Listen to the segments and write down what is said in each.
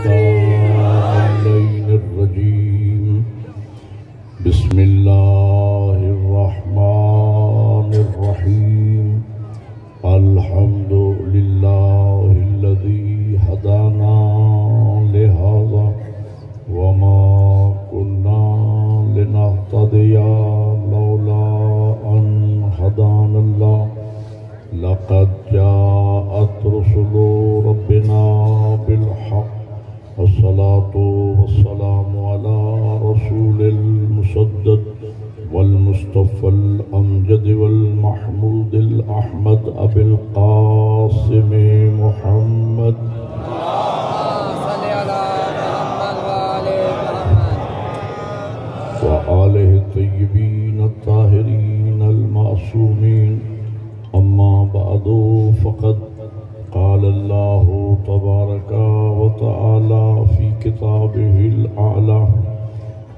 الشيطان الرجيم بسم الله الرحمن الرحيم الحمد لله الذي هدانا لهذا وما كنا لنهتدي لولا أن هدانا الله لقد جاءت رسل ربنا بالحق والصلاة والسلام على رسول المسدد والمصطفى الأمجد والمحمود الأحمد أبي القاسم محمد وآله الطيبين الطاهرين المعصومين أما بعد فقد قال الله تبارك وتعالى في كتابه الأعلى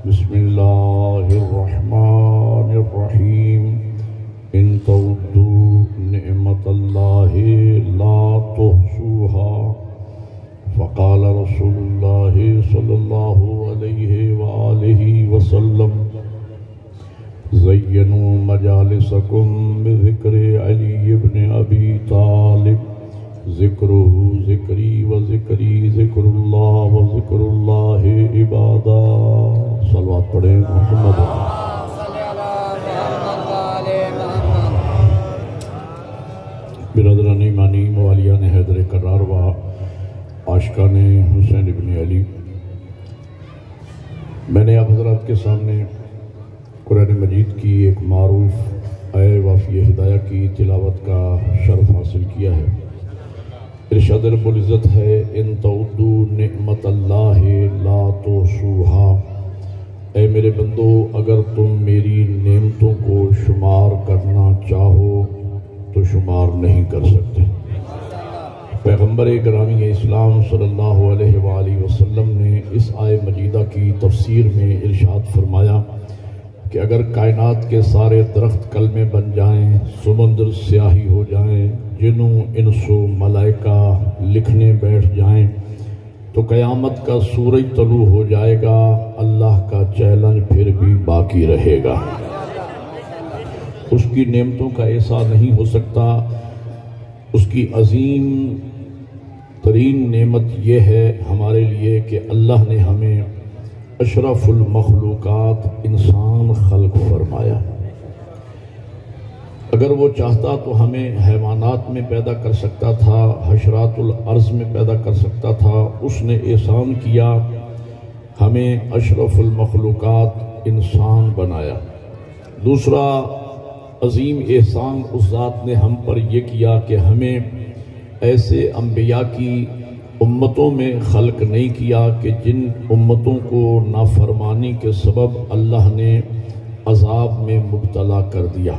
بسم الله الرحمن الرحيم إن تعدوا نعمة الله لا تحصوها فقال رسول الله صلى الله عليه وآله وسلم زينوا مجالسكم بذكر علي بن أبي طالب ذکرہ ذکری و ذکری ذکر اللہ و ذکر اللہ عبادہ صلوات پڑھیں محمد برادران ایمانی موالیان حیدر کرار و عاشقان حسین ابن علی، میں نے آپ حضرات کے سامنے قرآن مجید کی ایک معروف آیہ وافی ہدایہ کی تلاوت کا شرف حاصل کیا ہے۔ ارشاد رب العزت ہے ان تعدوا نعمت اللہ لا تحصوها، اے میرے بندو اگر تم میری نعمتوں کو شمار کرنا چاہو تو شمار نہیں کر سکتے۔ پیغمبر گرامی اسلام صلی اللہ علیہ وآلہ وسلم نے اس آیہ مجیدہ کی تفسیر میں ارشاد فرمایا کہ اگر کائنات کے سارے درخت کلمے بن جائیں، سمندر سیاہی ہو جائیں، جنوں انس و ملائکہ لکھنے بیٹھ جائیں، تو قیامت کا سورج طلوع ہو جائے گا، اللہ کا چیلنج پھر بھی باقی رہے گا۔ اس کی نعمتوں کا احساس نہیں ہو سکتا۔ اس کی عظیم ترین نعمت یہ ہے ہمارے لیے کہ اللہ نے ہمیں اشرف المخلوقات انسان خلق فرمایا۔ اگر وہ چاہتا تو ہمیں حیوانات میں پیدا کر سکتا تھا، حشرات الارض میں پیدا کر سکتا تھا۔ اس نے احسان کیا، ہمیں اشرف المخلوقات انسان بنایا۔ دوسرا عظیم احسان اس ذات نے ہم پر یہ کیا کہ ہمیں ایسے انبیاء کی امتوں میں خلق نہیں کیا کہ جن امتوں کو نافرمانی کے سبب اللہ نے عذاب میں مبتلا کر دیا،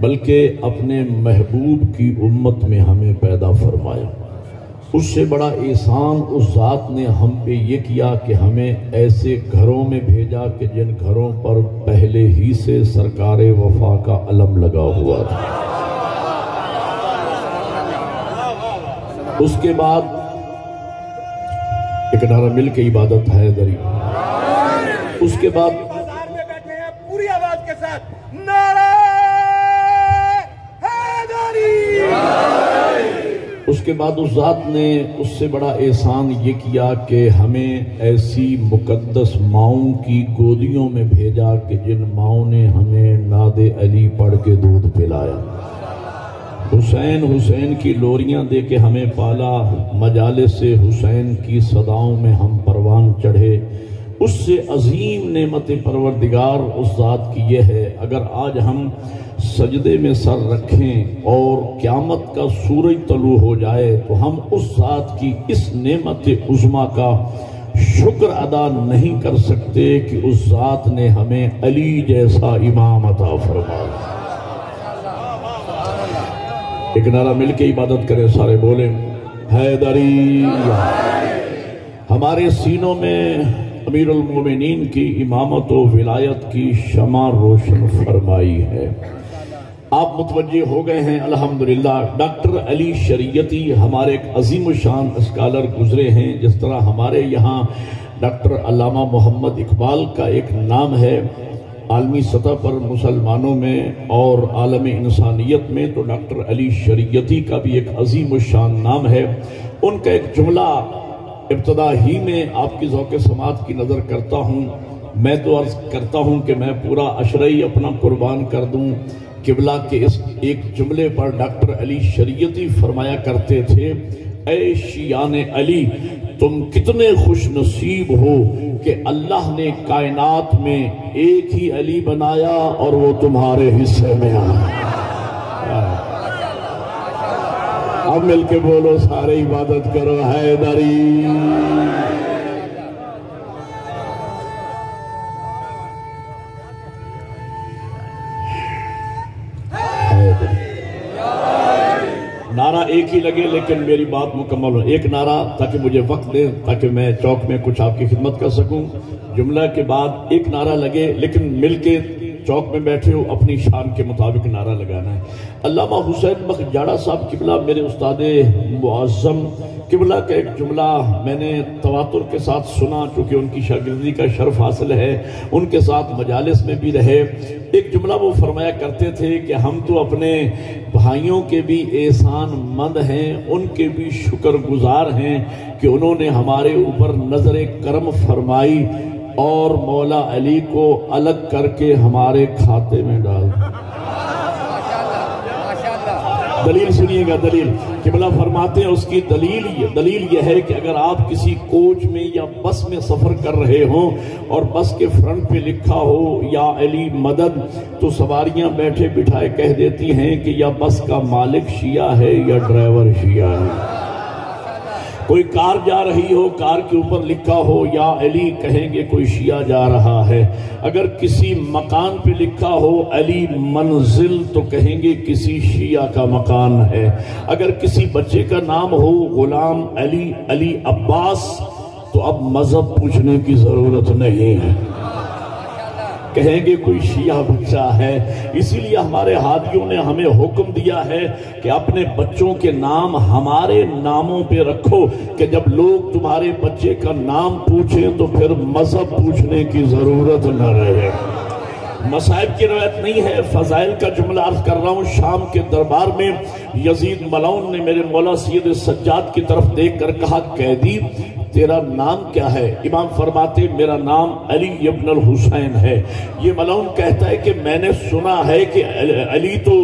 بلکہ اپنے محبوب کی امت میں ہمیں پیدا فرمایا۔ اس سے بڑا احسان اس ذات نے ہم پہ یہ کیا کہ ہمیں ایسے گھروں میں بھیجا کہ جن گھروں پر پہلے ہی سے سرکار وفا کا علم لگا ہوا تھا۔ اس کے بعد ایک نعرہ مل کے عبادت ہے دری، اس کے بعد بازار میں بیٹھے ہیں پوری آواز کے ساتھ نعرہ حیدری۔ اس کے بعد اس ذات نے اس سے بڑا احسان یہ کیا کہ ہمیں ایسی مقدس ماؤں کی گودیوں میں بھیجا کہ جن ماؤں نے ہمیں ناد علی پڑھ کے دودھ پلایا، حسین حسین کی لوریاں دے کے ہمیں پالا، مجالس سے حسین کی صداؤں میں ہم پروان چڑھے۔ اس سے عظیم نعمت پروردگار اس ذات کی یہ ہے، اگر آج ہم سجدے میں سر رکھیں اور قیامت کا سورج طلوع ہو جائے تو ہم اس ذات کی اس نعمت عظمیٰ کا شکر ادا نہیں کر سکتے کہ اس ذات نے ہمیں علی جیسا امام عطا فرمایا۔ ایک نعرہ مل کے عبادت کریں، سارے بولیں حیدری۔ ہمارے سینوں میں امیر المومنین کی امامت و ولایت کی شمع روشن فرمائی ہے۔ آپ متوجہ ہو گئے ہیں الحمدللہ۔ ڈاکٹر علی شریعتی ہمارے ایک عظیم الشان اسکالر گزرے ہیں، جس طرح ہمارے یہاں ڈاکٹر علامہ محمد اقبال کا ایک نام ہے عالمی سطح پر مسلمانوں میں اور عالم انسانیت میں، تو ڈاکٹر علی شریعتی کا بھی ایک عظیم الشان نام ہے۔ ان کا ایک جملہ ابتدا ہی میں آپ کی ذوق سماعت کی نظر کرتا ہوں۔ میں تو عرض کرتا ہوں کہ میں پورا عشرہ اپنا قربان کر دوں قبلہ کے اس ایک جملے پر۔ ڈاکٹر علی شریعتی فرمایا کرتے تھے، اے شیعان علی تم کتنے خوش نصیب ہو کہ اللہ نے کائنات میں ایک ہی علی بنایا اور وہ تمہارے حصے میں آیا۔ اب مل کے بولو سارے عبادت کرو حیدری۔ نعرہ ایک ہی لگے لیکن میری بات مکمل ہو۔ ایک نعرہ تاکہ مجھے وقت دے، تاکہ میں چوک میں کچھ آپ کی خدمت کر سکوں۔ جملہ کے بعد ایک نعرہ لگے لیکن مل کے چوک میں بیٹھے ہو اپنی شان کے مطابق نعرہ لگانا ہے۔ علامہ حسین بخش جاڑا صاحب قبلہ میرے استاد معظم قبلہ کا ایک جملہ میں نے تواتر کے ساتھ سنا، چونکہ ان کی شاگردی کا شرف حاصل ہے، ان کے ساتھ مجالس میں بھی رہے۔ ایک جملہ وہ فرمایا کرتے تھے کہ ہم تو اپنے بھائیوں کے بھی احسان مند ہیں، ان کے بھی شکر گزار ہیں کہ انہوں نے ہمارے اوپر نظر کرم فرمائی اور مولا علی کو الگ کر کے ہمارے کھاتے میں ڈال۔ دلیل سنیے گا، دلیل قبلہ فرماتے ہیں اس کی دلیل یہ ہے کہ اگر آپ کسی کوچ میں یا بس میں سفر کر رہے ہوں اور بس کے فرنٹ پہ لکھا ہو یا علی مدد، تو سواریاں بیٹھے بٹھائے کہہ دیتی ہیں کہ یا بس کا مالک شیعہ ہے یا ڈرائیور شیعہ ہے۔ کوئی کار جا رہی ہو، کار کے اوپر لکھا ہو یا علی، کہیں گے کوئی شیعہ جا رہا ہے۔ اگر کسی مکان پہ لکھا ہو علی منزل، تو کہیں گے کسی شیعہ کا مکان ہے۔ اگر کسی بچے کا نام ہو غلام علی، علی عباس، تو اب مذہب پوچھنے کی ضرورت نہیں ہے، کہیں گے کوئی شیعہ بچہ ہے۔ اسی لیے ہمارے ہادیوں نے ہمیں حکم دیا ہے کہ اپنے بچوں کے نام ہمارے ناموں پہ رکھو، کہ جب لوگ تمہارے بچے کا نام پوچھیں تو پھر مذہب پوچھنے کی ضرورت نہ رہے۔ مصائب کی روایت نہیں ہے، فضائل کا جملہ عرض کر رہا ہوں۔ شام کے دربار میں یزید ملعون نے میرے مولا سید سجاد کی طرف دیکھ کر کہا، قیدی تیرا نام کیا ہے؟ امام فرماتے میرا نام علی ابن الحسین ہے۔ یہ ملعون کہتا ہے کہ میں نے سنا ہے کہ علی تو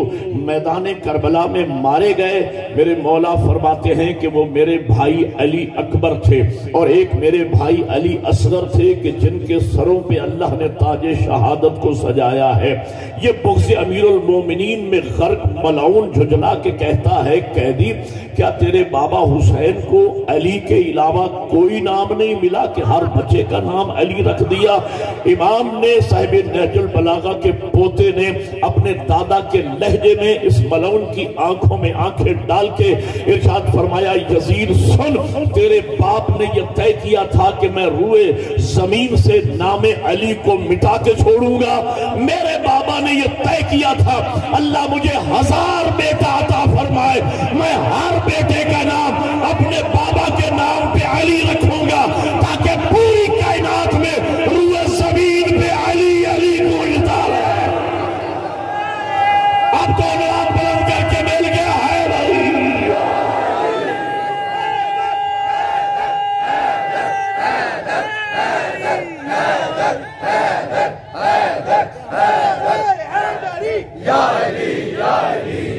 میدان کربلا میں مارے گئے۔ میرے مولا فرماتے ہیں کہ وہ میرے بھائی علی اکبر تھے اور ایک میرے بھائی علی اصغر تھے، کہ جن کے سروں پہ اللہ نے تاج شہادت کو سجایا ہے۔ یہ بغض امیر المومنین میں غرق ملعون جھجلا کے کہتا ہے، قیدی کیا تیرے بابا حسین کو علی کے علاوہ کوئی نام نہیں ملا کہ ہر بچے کا نام علی رکھ دیا؟ امام نے صاحب نہج البلاغہ کے پوتے نے اپنے دادا کے لہجے میں اس ملعون کی آنکھوں میں آنکھیں ڈال کے ارشاد فرمایا، یزید سن، تیرے باپ نے یہ طے کیا تھا کہ میں روئے زمین سے نام علی کو مٹا کے چھوڑوں گا۔ میرے بابا نے یہ طے کیا تھا اللہ مجھے 1000 بیٹا عطا فرمائے، میں ہر بیٹے کا نام اپنے بابا کے نام پہ علی رکھوں گا، تاکہ پوری کائنات میں روئے زمین پہ علی علی گونجتا رہے۔ اب تو نام بلند کر کے مل گیا ہے بھائی۔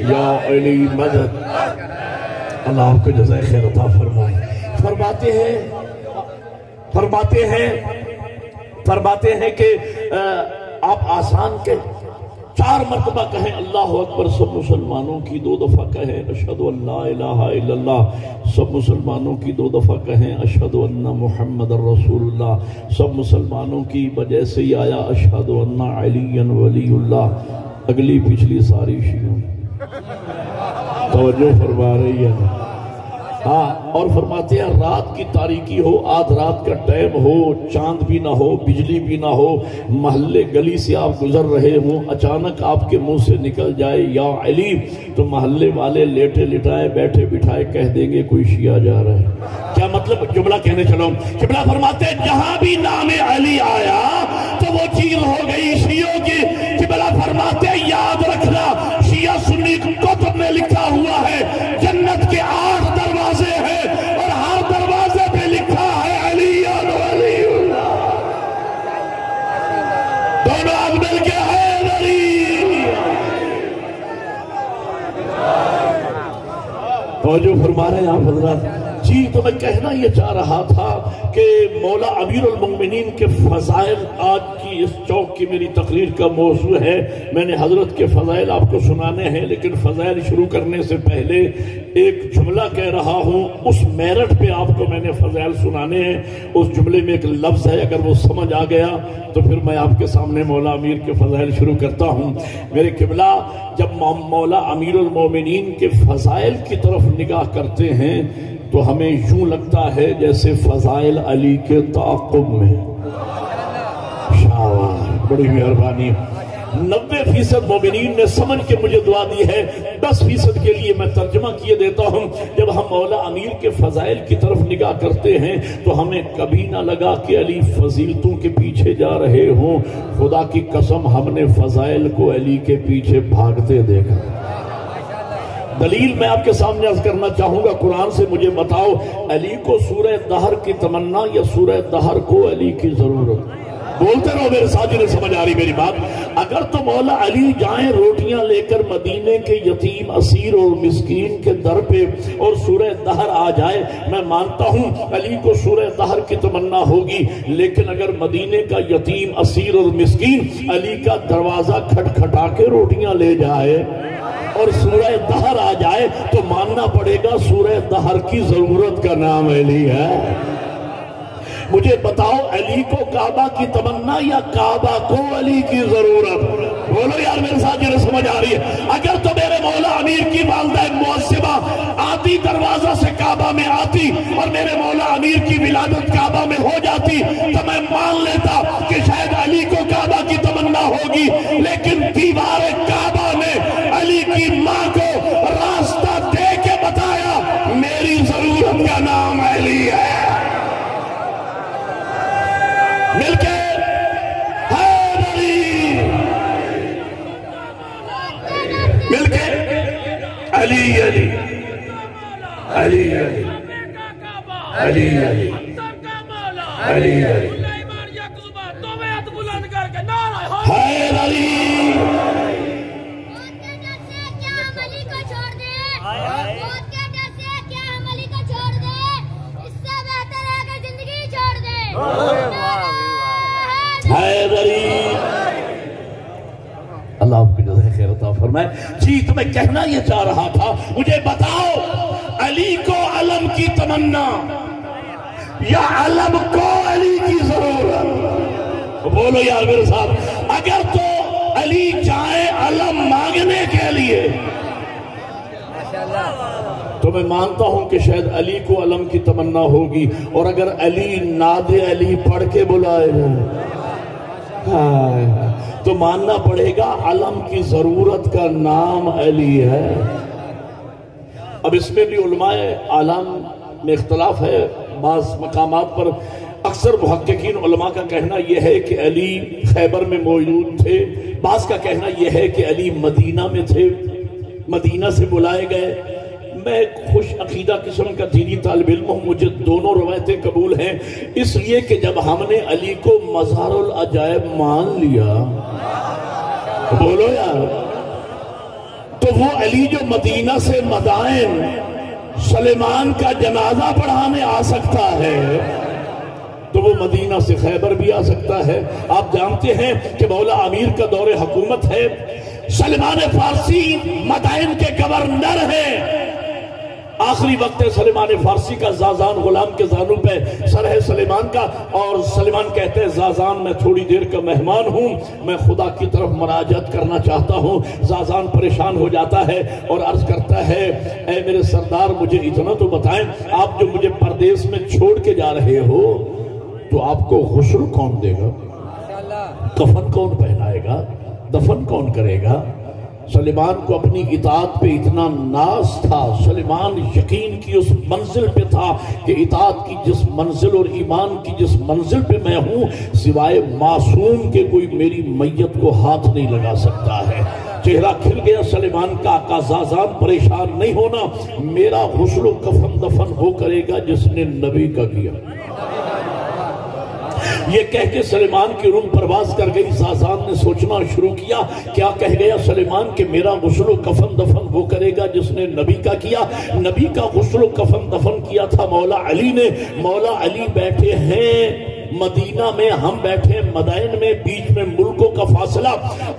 یا علی مدد، اللہ آپ کو جزائے خیر عطا فرمائے۔ فرماتے ہیں کہ آپ آسان کے 4 مرتبہ کہیں اللہ اکبر، سب مسلمانوں کی 2 دفعہ کہیں اشہد ان لا الہ الا اللہ، سب مسلمانوں کی 2 دفعہ کہیں اشہد ان محمد رسول اللہ، سب مسلمانوں کی وجہ سے ہی آیا اشہد ان علی ولی اللہ۔ اگلی پچھلی ساری شیعوں توجہ فرما رہی ہے، ہاں، اور فرماتے ہیں رات کی تاریکی ہو، آدھ رات کا ٹائم ہو، چاند بھی نہ ہو، بجلی بھی نہ ہو، محلے گلی سے آپ گزر رہے ہوں، اچانک آپ کے منہ سے نکل جائے یا علی، تو محلے والے لیٹے لٹائے بیٹھے بٹھائے کہہ دیں گے کوئی شیعہ جا رہا ہے۔ کیا مطلب؟ جملہ کہنے چلو، قبلہ فرماتے ہیں جہاں بھی نام علی آیا تو وہ چیز ہو گئی شیعوں کی۔ قبلہ فرماتے ہیں یاد رکھنا، شیعہ سنی کتب میں لکھا ہوا ہے جنت کے 8 دروازے ہیں اور ہر دروازے پہ لکھا ہے علی علی اللہ، دونوں آگ مل کے حیدری۔ توجہ فرما رہے ہیں آپ حضرات جی۔ تو میں کہنا یہ چاہ رہا تھا کہ مولا امیر المومنین کے فضائل آج کی اس چوک کی میری تقریر کا موضوع ہے۔ میں نے حضرت کے فضائل آپ کو سنانے ہیں، لیکن فضائل شروع کرنے سے پہلے ایک جملہ کہہ رہا ہوں، اس میرٹ پہ آپ کو میں نے فضائل سنانے ہیں۔ اس جملے میں ایک لفظ ہے، اگر وہ سمجھ آ گیا تو پھر میں آپ کے سامنے مولا امیر کے فضائل شروع کرتا ہوں۔ میرے قبلہ جب مولا امیر المومنین کے فضائل کی طرف نگاہ کرتے ہیں تو ہمیں یوں لگتا ہے جیسے فضائل علی کے تعاقب میں۔ شاباش، بڑی مہربانی۔ 90% مومنین نے سمجھ کے مجھے دعا دی ہے، 10% کے لیے میں ترجمہ کیے دیتا ہوں۔ جب ہم مولا امیر کے فضائل کی طرف نگاہ کرتے ہیں تو ہمیں کبھی نہ لگا کہ علی فضیلتوں کے پیچھے جا رہے ہوں۔ خدا کی قسم ہم نے فضائل کو علی کے پیچھے بھاگتے دیکھا۔ دلیل میں آپ کے سامنے عرض کرنا چاہوں گا، قرآن سے مجھے بتاؤ علی کو سورہ دہر کی تمنا یا سورہ دہر کو علی کی ضرورت؟ بولتے رہو میرے ساتھ، جنہیں سمجھ آ رہی میری بات۔ اگر تو مولا علی جائیں روٹیاں لے کر مدینے کے یتیم اسیر اور مسکین کے در پہ اور سورہ دہر آ جائے، میں مانتا ہوں علی کو سورہ دہر کی تمنا ہوگی، لیکن اگر مدینے کا یتیم اسیر اور مسکین علی کا دروازہ کھٹکھٹا کے روٹیاں لے جائے اور سورہ دہر آ جائے تو ماننا پڑے گا سورہ دہر کی ضرورت کا نام علی ہے۔ مجھے بتاؤ علی کو کعبہ کی تمنا یا کعبہ کو علی کی ضرورت؟ بولو یار میرے ساتھ، جنہیں سمجھ آ رہی ہے۔ اگر تو میرے مولا امیر کی والدہ معصبہ آتی دروازہ سے کعبہ میں آتی اور میرے مولا امیر کی ولادت کعبہ میں ہو جاتی تو میں مان لیتا کہ شاید علی کو کعبہ کی تمنا ہوگی، لیکن دیوار کعبہ نے علی کی ماں کو راستہ دے کے بتایا میری ضرورت کا نام علی ہے۔ مل کے حیدری، مل کے علی علی علی علی علی علی علی علی حیدری۔ اللہ آپ کی جزائے خیر عطا فرمائے جی۔ تو میں کہنا یہ چاہ رہا تھا، مجھے بتاؤ علی کو علم کی تمنا یا علم کو علی کی ضرورت؟ بولو یار میرے ساتھ۔ اگر تو علی چاہے علم مانگنے کے لیے تو میں مانتا ہوں کہ شاید علی کو علم کی تمنا ہوگی، اور اگر علی ناد علی پڑھ کے بلائے تو ماننا پڑے گا علم کی ضرورت کا نام علی ہے۔ اب اس میں بھی علماء عالم میں اختلاف ہے، بعض مقامات پر اکثر محققین علماء کا کہنا یہ ہے کہ علی خیبر میں موجود تھے، بعض کا کہنا یہ ہے کہ علی مدینہ میں تھے، مدینہ سے بلائے گئے۔ میں ایک خوش عقیدہ قسم کا دینی طالب علم ہوں، مجھے دونوں روایتیں قبول ہیں، اس لیے کہ جب ہم نے علی کو مظہر العجائب مان لیا، بولو یار، تو وہ علی جو مدینہ سے مدائن سلیمان کا جنازہ پڑھانے آ سکتا ہے تو وہ مدینہ سے خیبر بھی آ سکتا ہے۔ آپ جانتے ہیں کہ مولا امیر کا دور حکومت ہے، سلمان فارسی مدائن کے گورنر ہیں، آخری وقت ہے سلیمان فارسی کا، زازان غلام کے زانوں پہ سر ہے سلیمان کا، اور سلیمان کہتے ہیں زازان میں تھوڑی دیر کا مہمان ہوں، میں خدا کی طرف مراجعت کرنا چاہتا ہوں۔ زازان پریشان ہو جاتا ہے اور عرض کرتا ہے اے میرے سردار مجھے اتنا تو بتائیں، آپ جو مجھے پردیس میں چھوڑ کے جا رہے ہو تو آپ کو غسل کون دے گا، کفن کون پہنائے گا، دفن کون کرے گا؟ سلیمان کو اپنی اطاعت پہ اتنا ناز تھا، سلیمان یقین کی اس منزل پہ تھا کہ اطاعت کی جس منزل اور ایمان کی جس منزل پہ میں ہوں، سوائے معصوم کے کوئی میری میت کو ہاتھ نہیں لگا سکتا ہے۔ چہرہ کھل گیا سلیمان کا، آقا زازان پریشان نہیں ہونا، میرا غسل و کفن دفن وہ کرے گا جس نے نبی کا کیا۔ یہ کہہ کے سلیمان کی روح پرواز کر گئی۔ زازان نے سوچنا شروع کیا، کیا کہہ گیا سلیمان کہ میرا غسل و کفن دفن وہ کرے گا جس نے نبی کا کیا۔ نبی کا غسل و کفن دفن کیا تھا مولا علی نے۔ مولا علی بیٹھے ہیں مدینہ میں، ہم بیٹھے مدائن میں، بیچ میں ملکوں کا فاصلہ۔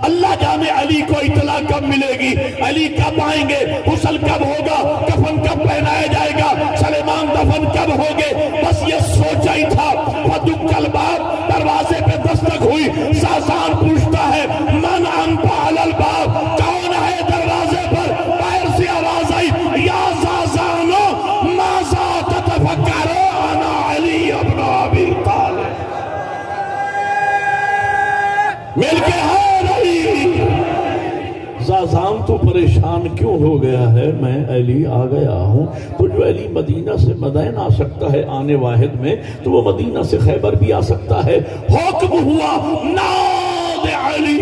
اللہ جانے علی کو اطلاع کب ملے گی، علی کب آئیں گے، غسل کب ہوگا، کفن کب پہنایا جائے گا، سلیمان دفن کب ہوگے، بس یہ سوچا ہی تھا۔ فدق الباب، دروازے پہ دستک ہوئی، زازان پوچھتا ہے من انت علی الباب، کون ہے دروازے پر؟ باہر سے آواز آئی یا زازانو ماذا تتفکر انا علی ابن ابی طالب، مل کے ہے علی۔ زازان تو پریشان کیوں ہو گیا ہے، میں علی آ گیا ہوں، تو جو علی مدینہ سے مدائن آ سکتا ہے آنے واحد میں، تو وہ مدینہ سے خیبر بھی آ سکتا ہے۔ حکم ہوا ناد علی۔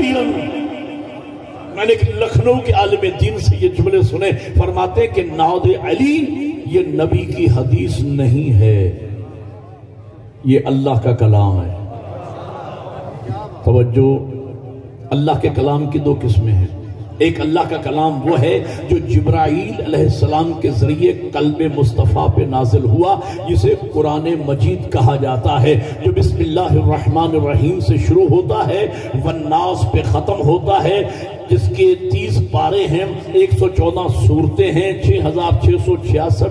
میں نے لکھنؤ کے عالم دین سے یہ جملے سنے، فرماتے کہ ناد علی یہ نبی کی حدیث نہیں ہے، یہ اللہ کا کلام ہے۔ توجہ، اللہ کے کلام کی دو قسمیں ہیں۔ ایک اللہ کا کلام وہ ہے جو جبرائیل علیہ السلام کے ذریعے قلب مصطفیٰ پہ نازل ہوا، جسے قرآن مجید کہا جاتا ہے، جو بسم اللہ الرحمن الرحیم سے شروع ہوتا ہے، والناس پہ ختم ہوتا ہے، جس کے 30 پارے ہیں، 114 سورتیں ہیں، 6666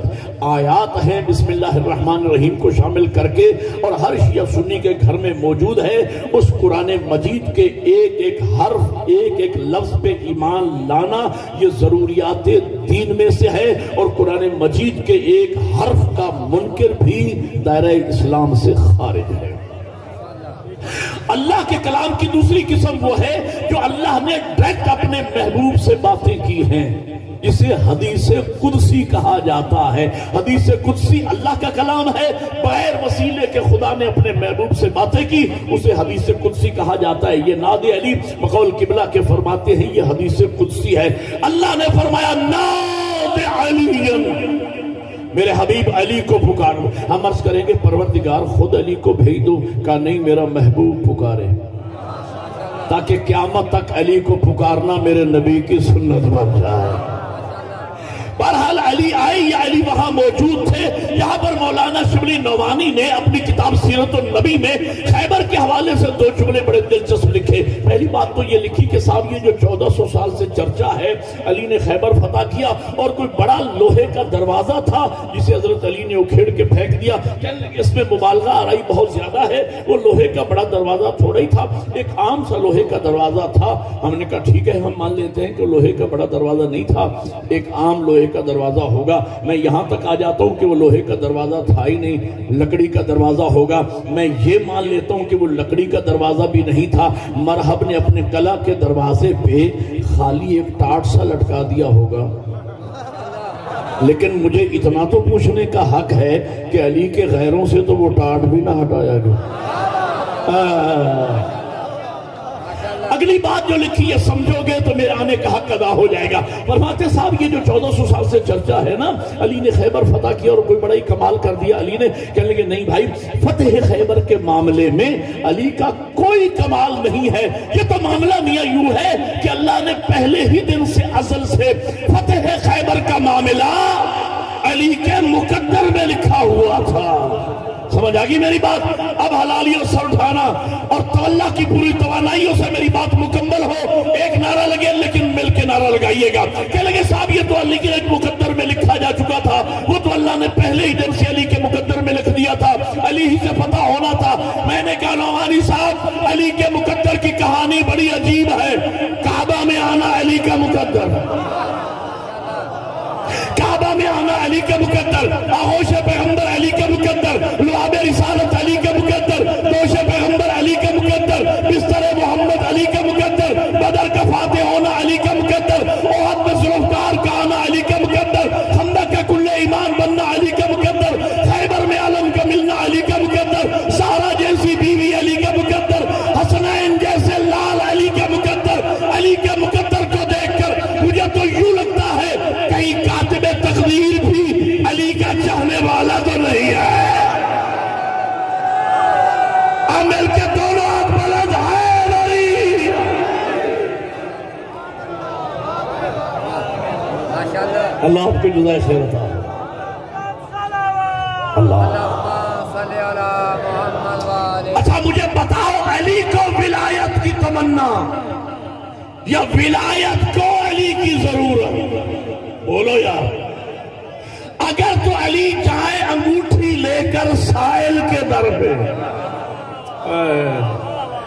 آیات ہیں بسم اللہ الرحمن الرحیم کو شامل کر کے، اور ہر شیعہ سنی کے گھر میں موجود ہے۔ اس قرآن مجید کے ایک ایک حرف، ایک ایک لفظ پہ ایمان لانا یہ ضروریات دین میں سے ہے، اور قرآن مجید کے ایک حرف کا منکر بھی دائرہ اسلام سے خارج ہے۔ اللہ کے کلام کی دوسری قسم وہ ہے جو اللہ نے ڈائریکٹ اپنے محبوب سے باتیں کی ہیں، اسے حدیث قدسی کہا جاتا ہے۔ حدیث قدسی اللہ کا کلام ہے، بغیر وسیلے کے خدا نے اپنے محبوب سے باتیں کی، اسے حدیث قدسی کہا جاتا ہے۔ یہ ناد علی بقول قبلہ کے فرماتے ہیں یہ حدیث قدسی ہے۔ اللہ نے فرمایا ناد علی، میرے حبیب علی کو پکارو۔ ہم عرض کریں گے پروردگار خود علی کو بھیج دو، کہا نہیں میرا محبوب پکارے، تاکہ قیامت تک علی کو پکارنا میرے نبی کی سنت بن جائے۔ بہرحال علی آئے یا علی وہاں موجود تھے۔ یہاں پر مولانا شبلی نعمانی نے اپنی کتاب سیرت النبی میں خیبر کے حوالے سے دو جملے بڑے دلچسپ لکھے۔ پہلی بات تو یہ لکھی کہ صاحب یہ جو 1400 سال سے چرچا ہے علی نے خیبر فتح کیا، اور کوئی بڑا لوہے کا دروازہ تھا جسے حضرت علی نے اکھیڑ کے پھینک دیا، اس میں مبالغہ آرائی بہت زیادہ ہے، وہ لوہے کا بڑا دروازہ تھوڑا ہی تھا، ایک عام سا لوہے کا دروازہ تھا۔ ہم نے کہا ٹھیک ہے ہم مان لیتے ہیں کہ لوہے کا بڑا دروازہ نہیں تھا، ایک عام لوہے کا دروازہ ہوگا۔ میں یہاں تک آ جاتا ہوں کہ وہ لوہے کا دروازہ تھا ہی نہیں، لکڑی کا دروازہ ہوگا۔ میں یہ مان لیتا ہوں کہ وہ لکڑی کا دروازہ بھی نہیں تھا، مرحب نے اپنے کلا کے دروازے پہ خالی ایک ٹاٹ سا لٹکا دیا ہوگا۔ لیکن مجھے اتنا تو پوچھنے کا حق ہے کہ علی کے غیروں سے تو وہ ٹاٹ بھی نہ ہٹایا گیا۔ اگلی بات جو لکھی ہے سمجھو گے تو میرے آنے کا حق ادا ہو جائے گا۔ فرماتے صاحب یہ جو 1400 سال سے چرچا ہے نا، علی نے خیبر فتح کیا اور کوئی بڑا ہی کمال کر دیا۔ علی نے کہنے لگے نہیں بھائی، فتح خیبر کے معاملے میں علی کا کوئی کمال نہیں ہے، یہ تو معاملہ میاں یوں ہے کہ اللہ نے پہلے ہی دن سے ازل سے فتح خیبر کا معاملہ علی کے مقدر میں لکھا ہوا تھا۔ سمجھ آگی میری بات؟ اب حلالیوں سے اٹھانا اور تولا کی پوری توانائیوں سے میری بات مکمل ہو. ایک نعرہ لگے لیکن مل کے نعرہ لگائیے گا. کہ لگے صاحب یہ تو علی کے ایک مقدر میں لکھا جا چکا تھا, وہ تو اللہ نے پہلے ہی دن سے علی کے مقدر میں لکھ دیا تھا, علی ہی سے پتہ ہونا تھا. میں نے کہا نعمانی صاحب علی کے مقدر کی کہانی بڑی عجیب ہے. کعبہ میں آنا علی کا مقدر, کعبہ میں آنا علی کا مقدر, آغوش پیغمبر علی کا مقدر, لعاب رسالت علی کا مقدر, دوش پیغمبر علی کا مقدر, بستر محمد علی کا مقدر, بدر کا فاتح ہونا علی کا مقدر, احد میں ذوالفقار کا آنا علی کا مقدر, خندق کا کل ایمان بننا علی کا مقدر, خیبر میں علم کا ملنا علی کا مقدر, سارا جیسی بیوی علی کا مقدر, حسنین جیسے لال علی کا مقدر. علی کے مقدر کو دیکھ کر مجھے تو یوں لگتا ہے کہیں کاتب تقدیر بھی علی کا چاہنے والا تو نہیں ہے. مل کے دونوں ہاتھ بلند ہے نہیں. اللہ آپ کو جزائے خیر عطا. اللہ. اچھا مجھے بتاؤ, علی کو ولایت کی تمنا یا ولایت کو علی کی ضرورت؟ بولو یار. اگر تو علی چاہے انگوٹھی لے کر سائل کے در پہ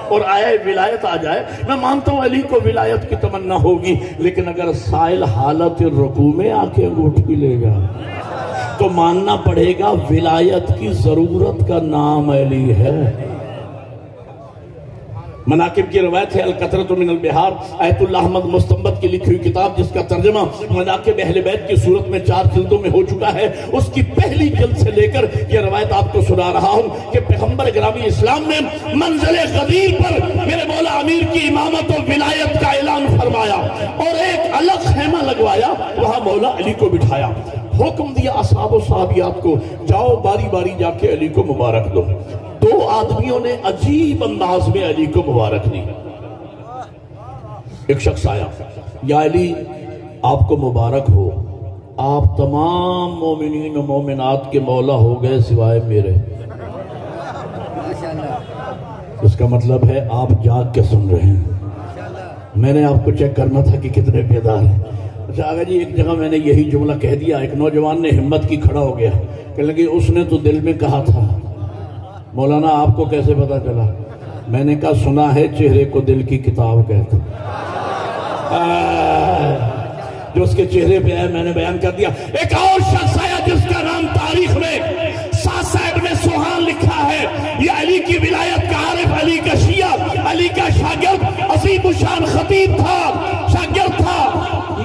اور آئے ولایت آ جائے, میں مانتا ہوں علی کو ولایت کی تمنا ہوگی, لیکن اگر سائل حالت رکوع میں آ کے انگوٹھی لے گا تو ماننا پڑے گا ولایت کی ضرورت کا نام علی ہے. مناقب کی روایت ہے, القطرۃ من البحار, آیت اللہ احمد مستنبط کی لکھی ہوئی کتاب جس کا ترجمہ مناقب اہل بیت کی صورت میں 4 جلدوں میں ہو چکا ہے. اس کی پہلی جلد سے لے کر یہ روایت آپ کو سنا رہا ہوں کہ پیغمبر گرامی اسلام نے منزل غدیر پر میرے مولا امیر کی امامت و ولایت کا اعلان فرمایا اور ایک الگ خیمہ لگوایا, وہاں مولا علی کو بٹھایا, حکم دیا اصحاب و صحابیات کو, جاؤ باری باری جا کے علی کو مبارک دو. 2 آدمیوں نے عجیب انداز میں علی کو مبارک دی. ایک شخص آیا, یا علی آپ کو مبارک ہو, آپ تمام مومنین و مومنات کے مولا ہو گئے سوائے میرے. اس کا مطلب ہے آپ جاگ کے سن رہے ہیں. میں نے آپ کو چیک کرنا تھا کہ کتنے بیدار ہیں. اچھا آگا جی, ایک جگہ میں نے یہی جملہ کہہ دیا, ایک نوجوان نے ہمت کی کھڑا ہو گیا, کہنے لگے اس نے تو دل میں کہا تھا. مولانا آپ کو کیسے پتا چلا؟ میں نے کہا سنا ہے چہرے کو دل کی کتاب کہتے. جو اس کے چہرے پہ ہے میں نے بیان کر دیا. ایک اور شخص آیا جس کا نام تاریخ میں صاحب نے سوہان لکھا ہے. یہ علی کی ولایت کا عارف, علی کا شیعہ, علی کا شاگرد, عظیم الشان خطیب تھا, شاگرد تھا,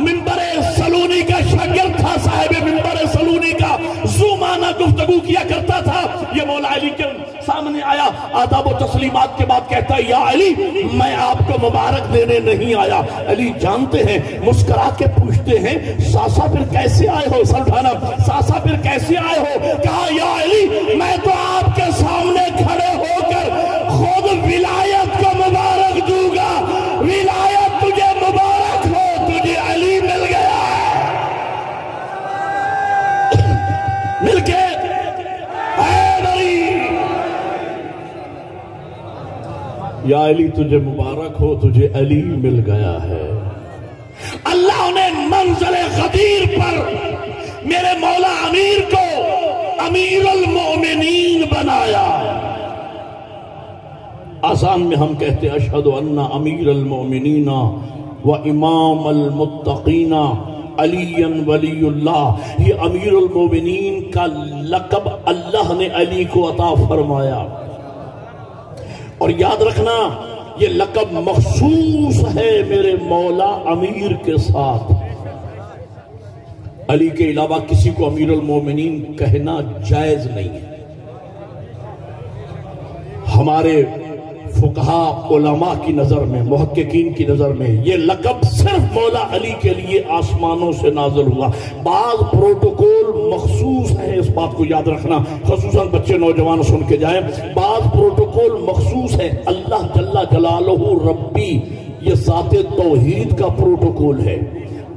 منبر سلونی کا شاگرد تھا, صاحب منبر سلونی کا, زومانہ گفتگو کیا کرتا تھا. یہ مولا علی کے سامنے آیا, آداب و تسلیمات کے بعد کہتا ہے, یا علی میں آپ کو مبارک دینے نہیں آیا. علی جانتے ہیں, مسکرا کے پوچھتے ہیں, ساسا پھر کیسے آئے ہو؟ سر اٹھانا, ساسا پھر کیسے آئے ہو؟ کہا یا علی میں تو آپ کے سامنے کھڑے ہو کر خود ولایت کو مبارک دوں گا. ولایت تجھے مبارک ہو, تجھے علی مل گیا ہے. مل کے یا علی تجھے مبارک ہو, تجھے علی مل گیا ہے. اللہ نے منزل غدیر پر میرے مولا امیر کو امیر المؤمنین بنایا. آسان میں ہم کہتے ہیں اشہد ان امیر المؤمنین و امام المتقین علی ولی اللہ. یہ امیر المؤمنین کا لقب اللہ نے علی کو عطا فرمایا. اور یاد رکھنا یہ لقب مخصوص ہے میرے مولا امیر کے ساتھ. علی کے علاوہ کسی کو امیر المومنین کہنا جائز نہیں ہے. ہمارے فقہا علماء کی نظر میں, محققین کی نظر میں یہ لقب صرف مولا علی کے لیے آسمانوں سے نازل ہوا. بعض پروٹوکول مخصوص ہیں, اس بات کو یاد رکھنا, خصوصاً بچے نوجوان سن کے جائیں. بعض پروٹوکول مخصوص ہیں. اللہ جل جلالہ ربی یہ ذات توحید کا پروٹوکول ہے.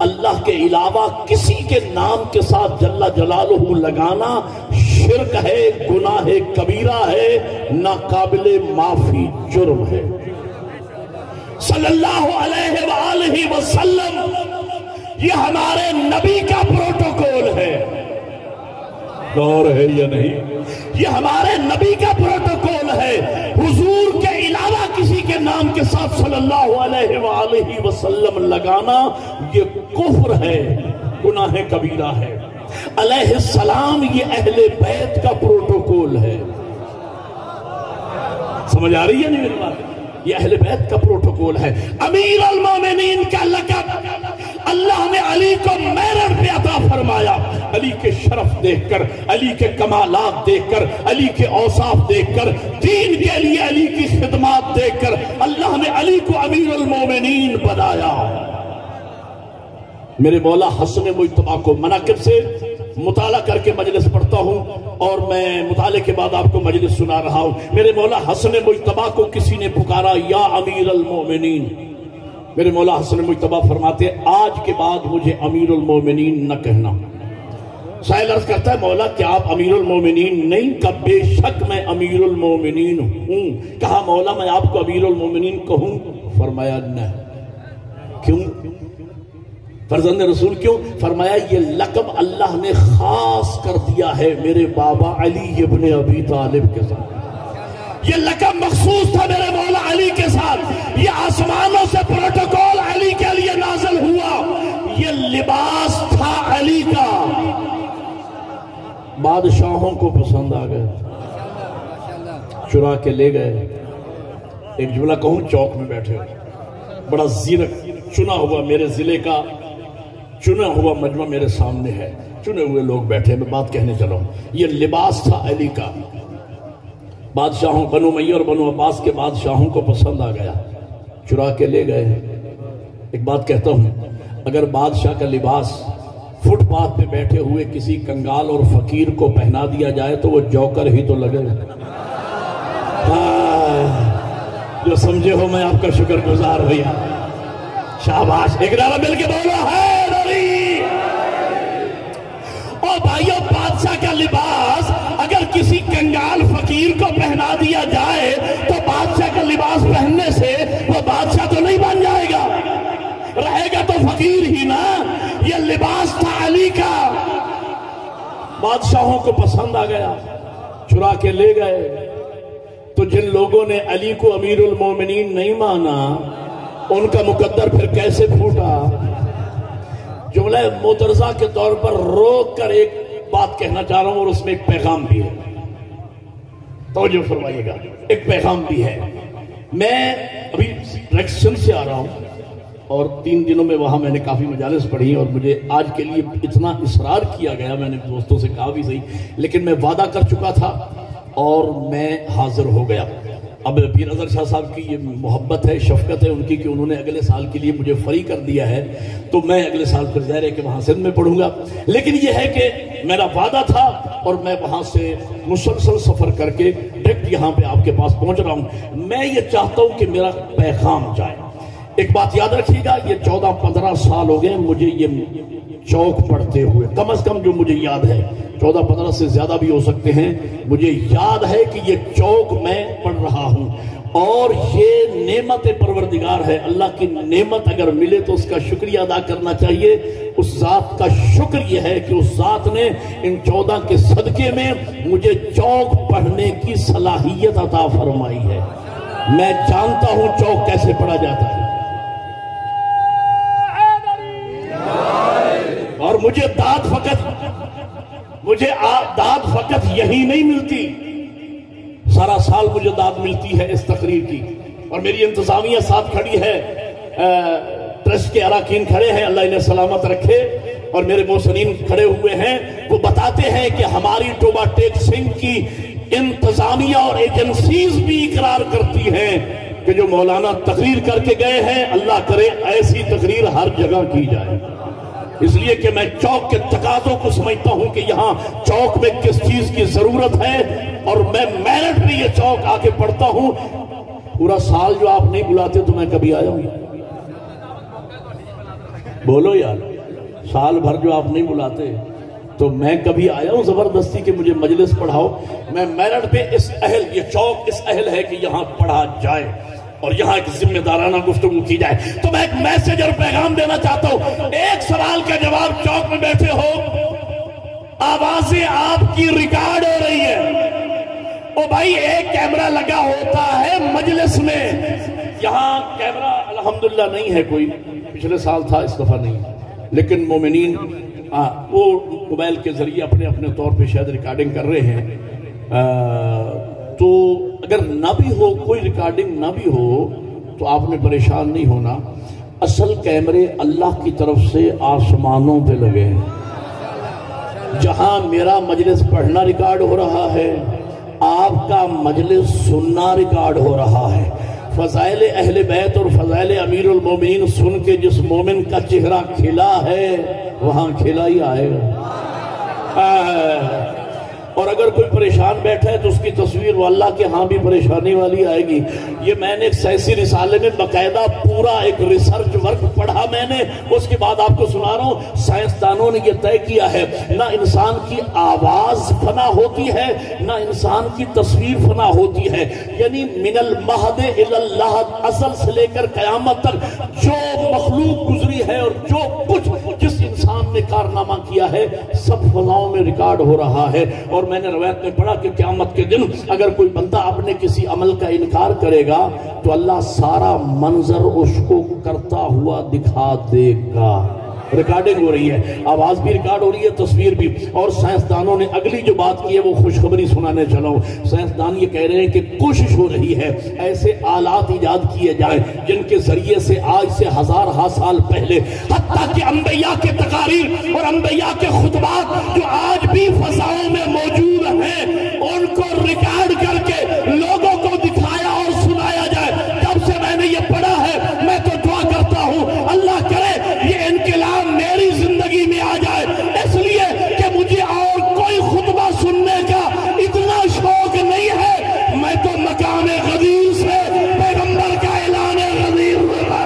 اللہ کے علاوہ کسی کے نام کے ساتھ جل جلالہ لگانا شرک ہے، گناہ کبیرہ ہے، ناقابل معافی جرم ہے۔ صلی اللہ علیہ وآلہ وسلم یہ ہمارے نبی کا پروٹوکول ہے، غور ہے یا نہیں؟ یہ ہمارے نبی کا پروٹوکول ہے۔ حضور کے علاوہ کسی کے نام کے ساتھ صلی اللہ علیہ وآلہ وسلم لگانا یہ کفر ہے، گناہ کبیرہ ہے۔ علیہ السلام یہ اہل بیت کا پروٹوکول ہے۔ سمجھ آ رہی ہے نہیں میری بات؟ یہ اہل بیت کا پروٹوکول ہے۔ امیر المومنین کا لقب اللہ نے علی کو میرٹ پہ عطا فرمایا۔ علی کے شرف دیکھ کر، علی کے کمالات دیکھ کر، علی کے اوصاف دیکھ کر، دین کے لیے علی کی خدمات دیکھ کر اللہ نے علی کو امیر المومنین بنایا۔ میرے مولا حسن مجتبیٰ کو مناقب سے مطالعہ کر کے مجلس پڑھتا ہوں اور میں مطالعے کے بعد آپ کو مجلس سنا رہا ہوں۔ میرے مولا حسن مجتبیٰ کو کسی نے پکارا یا امیر المومنین۔ میرے مولا حسن مجتبیٰ فرماتے آج کے بعد مجھے امیر المومنین نہ کہنا۔ سائل عرض کرتا ہے مولا کیا آپ امیر المومنین نہیں؟ کہا بے شک میں امیر المومنین ہوں۔ کہا مولا میں آپ کو امیر المومنین کہوں؟ فرمایا نہ۔ کیوں؟ فرزند رسول کیوں؟ فرمایا یہ لقب اللہ نے خاص کر دیا ہے میرے بابا علی ابن ابی طالب کے ساتھ۔ یہ لقب مخصوص تھا میرے مولا علی کے ساتھ۔ یہ آسمانوں سے پروٹوکول علی کے لیے نازل ہوا۔ یہ لباس تھا علی کا، بادشاہوں کو پسند آ گئے، چرا کے لے گئے۔ ایک جملہ کہوں، چوک میں بیٹھے بڑا زیرک چنا ہوا میرے ضلع کا چنا ہوا مجمع میرے سامنے ہے، چنے ہوئے لوگ بیٹھے، میں بات کہنے چلا ہوں۔ یہ لباس تھا علی کا، بادشاہوں بنو امیہ اور بنو عباس کے بادشاہوں کو پسند آ گیا، چرا کے لے گئے۔ ایک بات کہتا ہوں، اگر بادشاہ کا لباس فٹ پاتھ پہ بیٹھے ہوئے کسی کنگال اور فقیر کو پہنا دیا جائے تو وہ جوکر ہی تو لگے۔ جو سمجھے ہو میں آپ کا شکر گزار بھیا، شاباش، ایک نعرہ مل کے بولو حیدری۔ اور بھائیو بادشاہ کا لباس اگر کسی کنگال فقیر کو پہنا دیا جائے تو بادشاہ کا لباس پہننے سے وہ بادشاہ تو نہیں بن جائے گا، رہے گا تو فقیر ہی نا۔ یہ لباس تھا علی کا، بادشاہوں کو پسند آ گیا، چرا کے لے گئے۔ تو جن لوگوں نے علی کو امیر المومنین نہیں مانا ان کا مقدر پھر کیسے پھوٹا؟ جملہ معترضہ کے طور پر روک کر ایک بات کہنا چاہ رہا ہوں اور اس میں ایک پیغام بھی ہے، توجہ فرمائیے گا، ایک پیغام بھی ہے۔ میں ابھی ریکشن سے آ رہا ہوں اور 3 دنوں میں وہاں میں نے کافی مجالس پڑھی اور مجھے آج کے لیے اتنا اصرار کیا گیا، میں نے دوستوں سے کہا بھی صحیح، لیکن میں وعدہ کر چکا تھا اور میں حاضر ہو گیا۔ اب پیر اظہر شاہ صاحب کی یہ محبت ہے، شفقت ہے ان کی کہ انہوں نے اگلے سال کے لیے مجھے فری کر دیا ہے، تو میں اگلے سال پھر ظاہر ہے کہ وہاں سندھ میں پڑھوں گا، لیکن یہ ہے کہ میرا وعدہ تھا اور میں وہاں سے مسلسل سفر کر کے ڈائریکٹ یہاں پہ آپ کے پاس پہنچ رہا ہوں۔ میں یہ چاہتا ہوں کہ میرا پیغام جائے۔ ایک بات یاد رکھیے گا، یہ 14-15 سال ہو گئے مجھے یہ چوک پڑھتے ہوئے، کم از کم جو مجھے یاد ہے، 14-15 سے زیادہ بھی ہو سکتے ہیں، مجھے یاد ہے کہ یہ چوک میں پڑھ رہا ہوں اور یہ نعمت پروردگار ہے۔ اللہ کی نعمت اگر ملے تو اس کا شکریہ ادا کرنا چاہیے۔ اس ذات کا شکر یہ ہے کہ اس ذات نے ان 14 کے صدقے میں مجھے چوک پڑھنے کی صلاحیت عطا فرمائی ہے۔ میں جانتا ہوں چوک کیسے پڑھا جاتا ہے اور مجھے داد فقط یہی نہیں ملتی، سارا سال مجھے داد ملتی ہے اس تقریر کی، اور میری انتظامیہ ساتھ کھڑی ہے، ٹرسٹ کے اراکین کھڑے ہیں، اللہ انہیں سلامت رکھے، اور میرے محسنین کھڑے ہوئے ہیں، وہ بتاتے ہیں کہ ہماری ٹوبہ ٹیک سنگھ کی انتظامیہ اور ایجنسیز بھی اقرار کرتی ہیں کہ جو مولانا تقریر کر کے گئے ہیں، اللہ کرے ایسی تقریر ہر جگہ کی جائے۔ اس لیے کہ میں چوک کے تقاضوں کو سمجھتا ہوں کہ یہاں چوک میں کس چیز کی ضرورت ہے، اور میں میرٹ میں یہ چوک آ کے پڑھتا ہوں۔ پورا سال جو آپ نہیں بلاتے تو میں کبھی آیا ہوں؟ بولو یار، سال بھر جو آپ نہیں بلاتے، تو میں کبھی آیا ہوں زبردستی کہ مجھے مجلس پڑھاؤ؟ میں میرٹھ پہ اس اہل، یہ چوک اس اہل ہے کہ یہاں پڑھا جائے اور یہاں ایک ذمہ دارانہ گفتگو کی جائے. تو میں ایک میسج اور پیغام دینا چاہتا ہوں. ایک سوال کا جواب، چوک میں بیٹھے ہو، آوازیں آپ کی ریکارڈ ہو رہی ہے. او بھائی ایک کیمرہ لگا ہوتا ہے مجلس میں، یہاں کیمرہ الحمدللہ نہیں ہے کوئی، پچھلے سال تھا اس دفعہ نہیں، لیکن مومنین وہ موبائل کے ذریعے اپنے اپنے طور پہ شاید ریکارڈنگ کر رہے ہیں. تو اگر نہ بھی ہو، کوئی ریکارڈنگ نہ بھی ہو تو آپ نے پریشان نہیں ہونا. اصل کیمرے اللہ کی طرف سے آسمانوں پہ لگے ہیں. جہاں میرا مجلس پڑھنا ریکارڈ ہو رہا ہے، آپ کا مجلس سننا ریکارڈ ہو رہا ہے. فضائل اہل بیت اور فضائل امیر المومنین سن کے جس مومن کا چہرہ کھلا ہے وہاں کھلا ہی آئے گا. اور اگر کوئی پریشان بیٹھا ہے تو اس کی تصویر واللہ کے ہاں بھی پریشانی والی آئے گی. یہ میں نے ایک سائنسی رسالے میں باقاعدہ پورا ایک ریسرچ ورک پڑھا میں نے، اس کے بعد آپ کو سنا رہا ہوں. سائنسدانوں نے یہ طے کیا ہے، نہ انسان کی آواز فنا ہوتی ہے نہ انسان کی تصویر فنا ہوتی ہے. یعنی من المہد الی اللحد، ازل سے لے کر قیامت تک جو مخلوق گزری ہے اور جو کچھ جس انسان نے کارنامہ کیا ہے سب فضاؤں میں ریکارڈ ہو رہا ہے. اور میں نے روایت میں پڑھا کہ قیامت کے دن اگر کوئی بندہ اپنے کسی عمل کا انکار کرے گا تو اللہ سارا منظر اس کو کرتا ہوا دکھا دے گا. ریکارڈنگ ہو رہی ہے، آواز بھی ریکارڈ ہو رہی ہے، تصویر بھی. اور سائنسدانوں نے اگلی جو بات کی ہے وہ خوشخبری سنانے چلا ہوں. سائنسدان یہ کہہ رہے ہیں کہ کوشش ہو رہی ہے ایسے آلات ایجاد کیے جائیں جن کے ذریعے سے آج سے ہزارہا سال پہلے حتیٰ کہ انبیاء کے تقاریر اور انبیاء کے خطبات جو آج بھی فضاؤں میں موجود ہیں ان کو ریکارڈ کر کے لوگوں کو دکھایا اور سنایا جائے. جب سے میں نے یہ پڑھا ہے میں تو دعا کرتا ہوں اللہ کرے یہ انقلاب میری زندگی میں آ جائے، اس لیے کہ مجھے اور کوئی خطبہ سننے کا اتنا شوق نہیں ہے. میں تو مقام غدیر سے پیغمبر کا اعلان غدیر ہوا.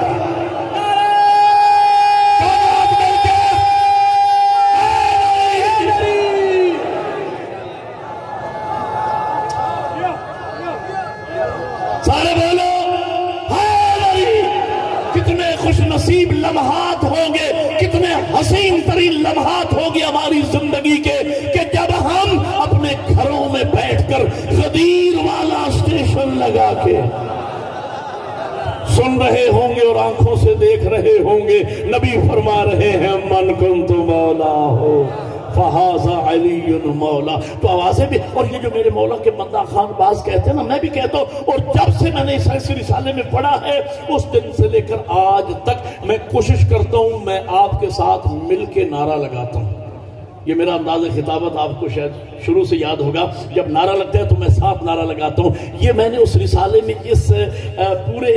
سارے بولو کتنے خوش نصیب لمحات ہوں گے، کتنے حسین ترین لمحات ہوں گے ہماری زندگی کے کہ جب ہم اپنے گھروں میں بیٹھ کر غدیر والا اسٹیشن لگا کے سن رہے ہوں گے اور آنکھوں سے دیکھ رہے ہوں گے. نبی فرما رہے ہیں من کنت مولا ہو فہذا علی مولا. تو آوازیں بھی، اور یہ جو میرے مولا کے مندہ خان باز کہتے ہیں نا، میں بھی کہتا ہوں. اور جب سے میں نے اس ایسی رسالے میں پڑھا ہے اس دن سے لے کر آج تک میں کوشش کرتا ہوں میں آپ کے ساتھ مل کے نعرہ لگاتا ہوں. یہ میرا انداز خطابت آپ کو شاید شروع سے یاد ہوگا، جب نعرہ لگتا ہے تو میں ساتھ نعرہ لگاتا ہوں. یہ میں نے اس رسالے میں اس پورے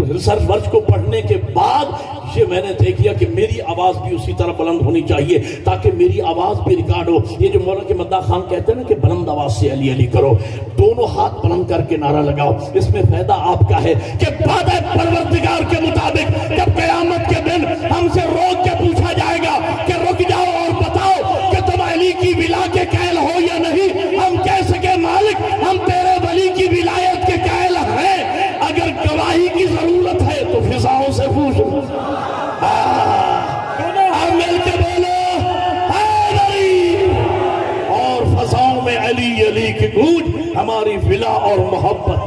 ریسرچ ورک کو پڑھنے کے بعد یہ میں نے طے کیا کہ میری آواز بھی اسی طرح بلند ہونی چاہیے تاکہ میری آواز بھی ریکارڈ ہو. یہ جو مولانا کے مداح خان کہتے ہیں نا کہ بلند آواز سے علی علی کرو، دونوں ہاتھ بلند کر کے نعرہ لگاؤ. اس میں فائدہ آپ کا ہے کہ وعدہ پروردگار کے مطابق جب قیامت کے دن ہم سے روک کے پوچھا جائے گا کہ رک جاؤ اور بتاؤ کہ تم علی کی ولا کے قائل ہو یا نہیں، ہم کہہ سکے مالک ہم تیرے ولی کی ولایت کے قائل ہیں. اگر گواہی کی ضرورت ہے تو فضاؤں سے پوچھو. اور مل کے بولو حیدری، اور فضاؤں میں علی علی کی گونج ہماری ولا اور محبت،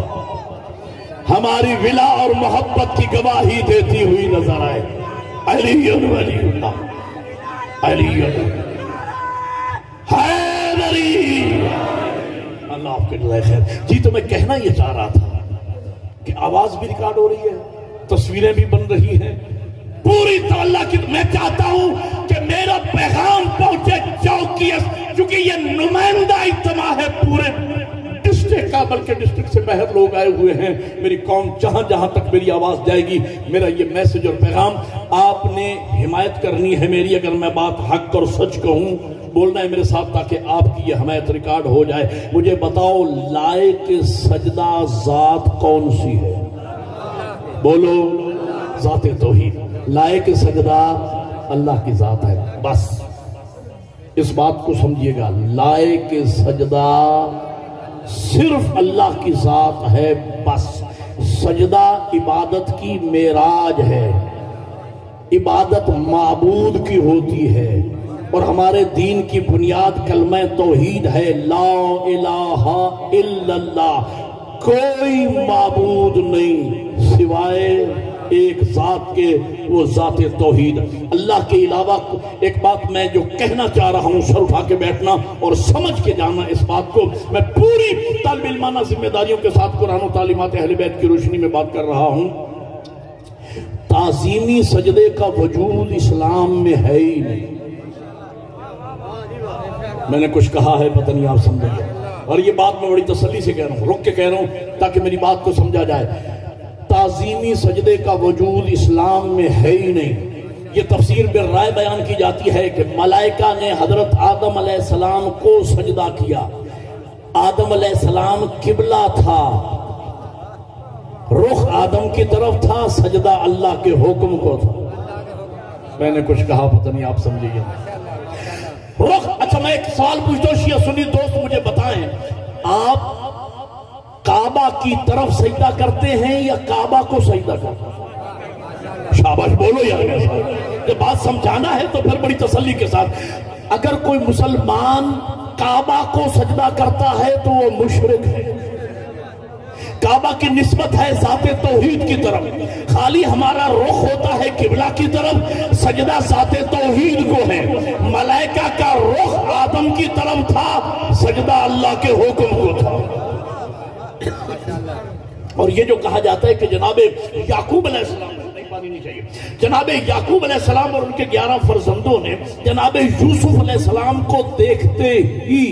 ہماری ولا اور محبت کی گواہی دیتی ہوئی نظر آئے. علی ولی اللہ، علی حیدری. اللہ آپ کے جزائے خیر. جی تو میں کہنا یہ چاہ رہا تھا کہ آواز بھی ریکارڈ ہو رہی ہے، تصویریں بھی بن رہی ہیں پوری اللہ کی. میں چاہتا ہوں کہ میرا پیغام پہنچے چوکیس، کیونکہ یہ نمائندہ اجتماع ہے پورے ڈسٹرکٹ کا، بلکہ ڈسٹرکٹ سے باہر لوگ آئے ہوئے ہیں. میری قوم جہاں جہاں تک میری آواز جائے گی میرا یہ میسج اور پیغام آپ نے حمایت کرنی ہے میری. اگر میں بات حق اور سچ کہوں بولنا ہے میرے ساتھ تاکہ آپ کی یہ حمایت ریکارڈ ہو جائے. مجھے بتاؤ لائق سجدہ ذات کون سی ہے؟ بولو ذات توحید. لائق سجدہ اللہ کی ذات ہے، بس اس بات کو سمجھیے گا، لائق سجدہ صرف اللہ کی ذات ہے بس۔ سجدہ عبادت کی معراج ہے، عبادت معبود کی ہوتی ہے، اور ہمارے دین کی بنیاد کلمہ توحید ہے، لا الہ الا اللہ، کوئی معبود نہیں سوائے ایک ذات کے، وہ ذات توحید۔ اللہ کے علاوہ ایک بات میں جو کہنا چاہ رہا ہوں، سر اٹھا کے بیٹھنا اور سمجھ کے جانا اس بات کو، میں پوری طالب علمانہ ذمہ داریوں کے ساتھ قرآن و تعلیمات اہل بیت کی روشنی میں بات کر رہا ہوں۔ تعظیمی سجدے کا وجود اسلام میں ہے ہی نہیں۔ میں نے کچھ کہا ہے، پتہ نہیں آپ سمجھیں گے، اور یہ بات میں بڑی تسلی سے کہہ رہا ہوں، رک کے کہہ رہا ہوں تاکہ میری بات کو سمجھا جائے۔ تعظیمی سجدے کا وجود اسلام میں ہے ہی نہیں۔ یہ تفسیر بالرائے بیان کی جاتی ہے کہ ملائکہ نے حضرت آدم علیہ السلام کو سجدہ کیا، آدم علیہ السلام قبلہ تھا، رخ آدم کی طرف تھا، سجدہ اللہ کے حکم کو تھا۔ میں نے کچھ کہا، پتہ نہیں آپ سمجھیے رخ۔ اچھا میں ایک سوال پوچھتا ہوں، شیعہ سنی دوست مجھے بتائیں، آپ کعبہ کی طرف سجدہ کرتے ہیں یا کعبہ کو سجدہ کرتے ہیں؟ شاباش بولو یار، جب بات سمجھانا ہے تو پھر بڑی تسلی کے ساتھ۔ اگر کوئی مسلمان کعبہ کو سجدہ کرتا ہے تو وہ مشرک ہے، کعبہ کی نسبت ہے ذات توحید کی طرف، خالی ہمارا رخ ہوتا ہے قبلہ کی طرف، سجدہ ذات توحید کو ہے۔ ملائکہ کا رخ آدم کی طرف تھا، سجدہ اللہ کے حکم کو تھا۔ اور یہ جو کہا جاتا ہے کہ جناب یعقوب علیہ السلام، پانی نہیں چاہیے، جناب یعقوب علیہ السلام اور ان کے 11 فرزندوں نے جناب یوسف علیہ السلام کو دیکھتے ہی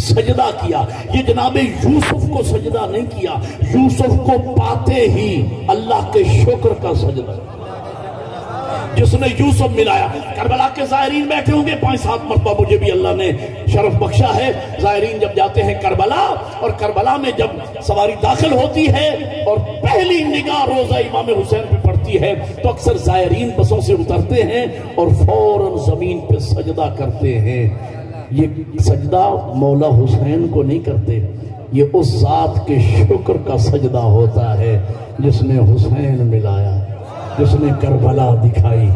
سجدہ کیا۔ یہ جناب یوسف کو سجدہ نہیں کیا، یوسف کو پاتے ہی اللہ کے شکر کا سجدہ، جس نے یوسف ملایا۔ کربلا کے زائرین بیٹھے ہوں گے، 5-7 مرتبہ مجھے بھی اللہ نے شرف بخشا ہے، زائرین جب جاتے ہیں کربلا، اور کربلا میں جب سواری داخل ہوتی ہے اور پہلی نگاہ روزہ امام حسین پہ پڑتی ہے تو اکثر زائرین بسوں سے اترتے ہیں اور فوراً زمین پہ سجدہ کرتے ہیں۔ یہ سجدہ مولا حسین کو نہیں کرتے، یہ اس ذات کے شکر کا سجدہ ہوتا ہے جس نے حسین ملایا، جس نے کربلا دکھائی۔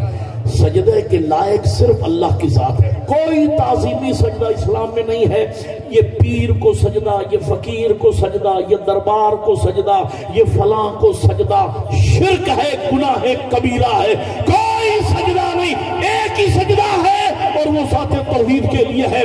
سجدے کے لائق صرف اللہ کی ذات ہے، کوئی تعظیمی سجدہ اسلام میں نہیں ہے۔ یہ پیر کو سجدہ، یہ فقیر کو سجدہ، یہ دربار کو سجدہ، یہ فلاں کو سجدہ، شرک ہے، گناہ کبیرہ ہے۔ کوئی سجدہ نہیں، ایک ہی سجدہ ہے اور وہ ذات توحید کے لیے ہے۔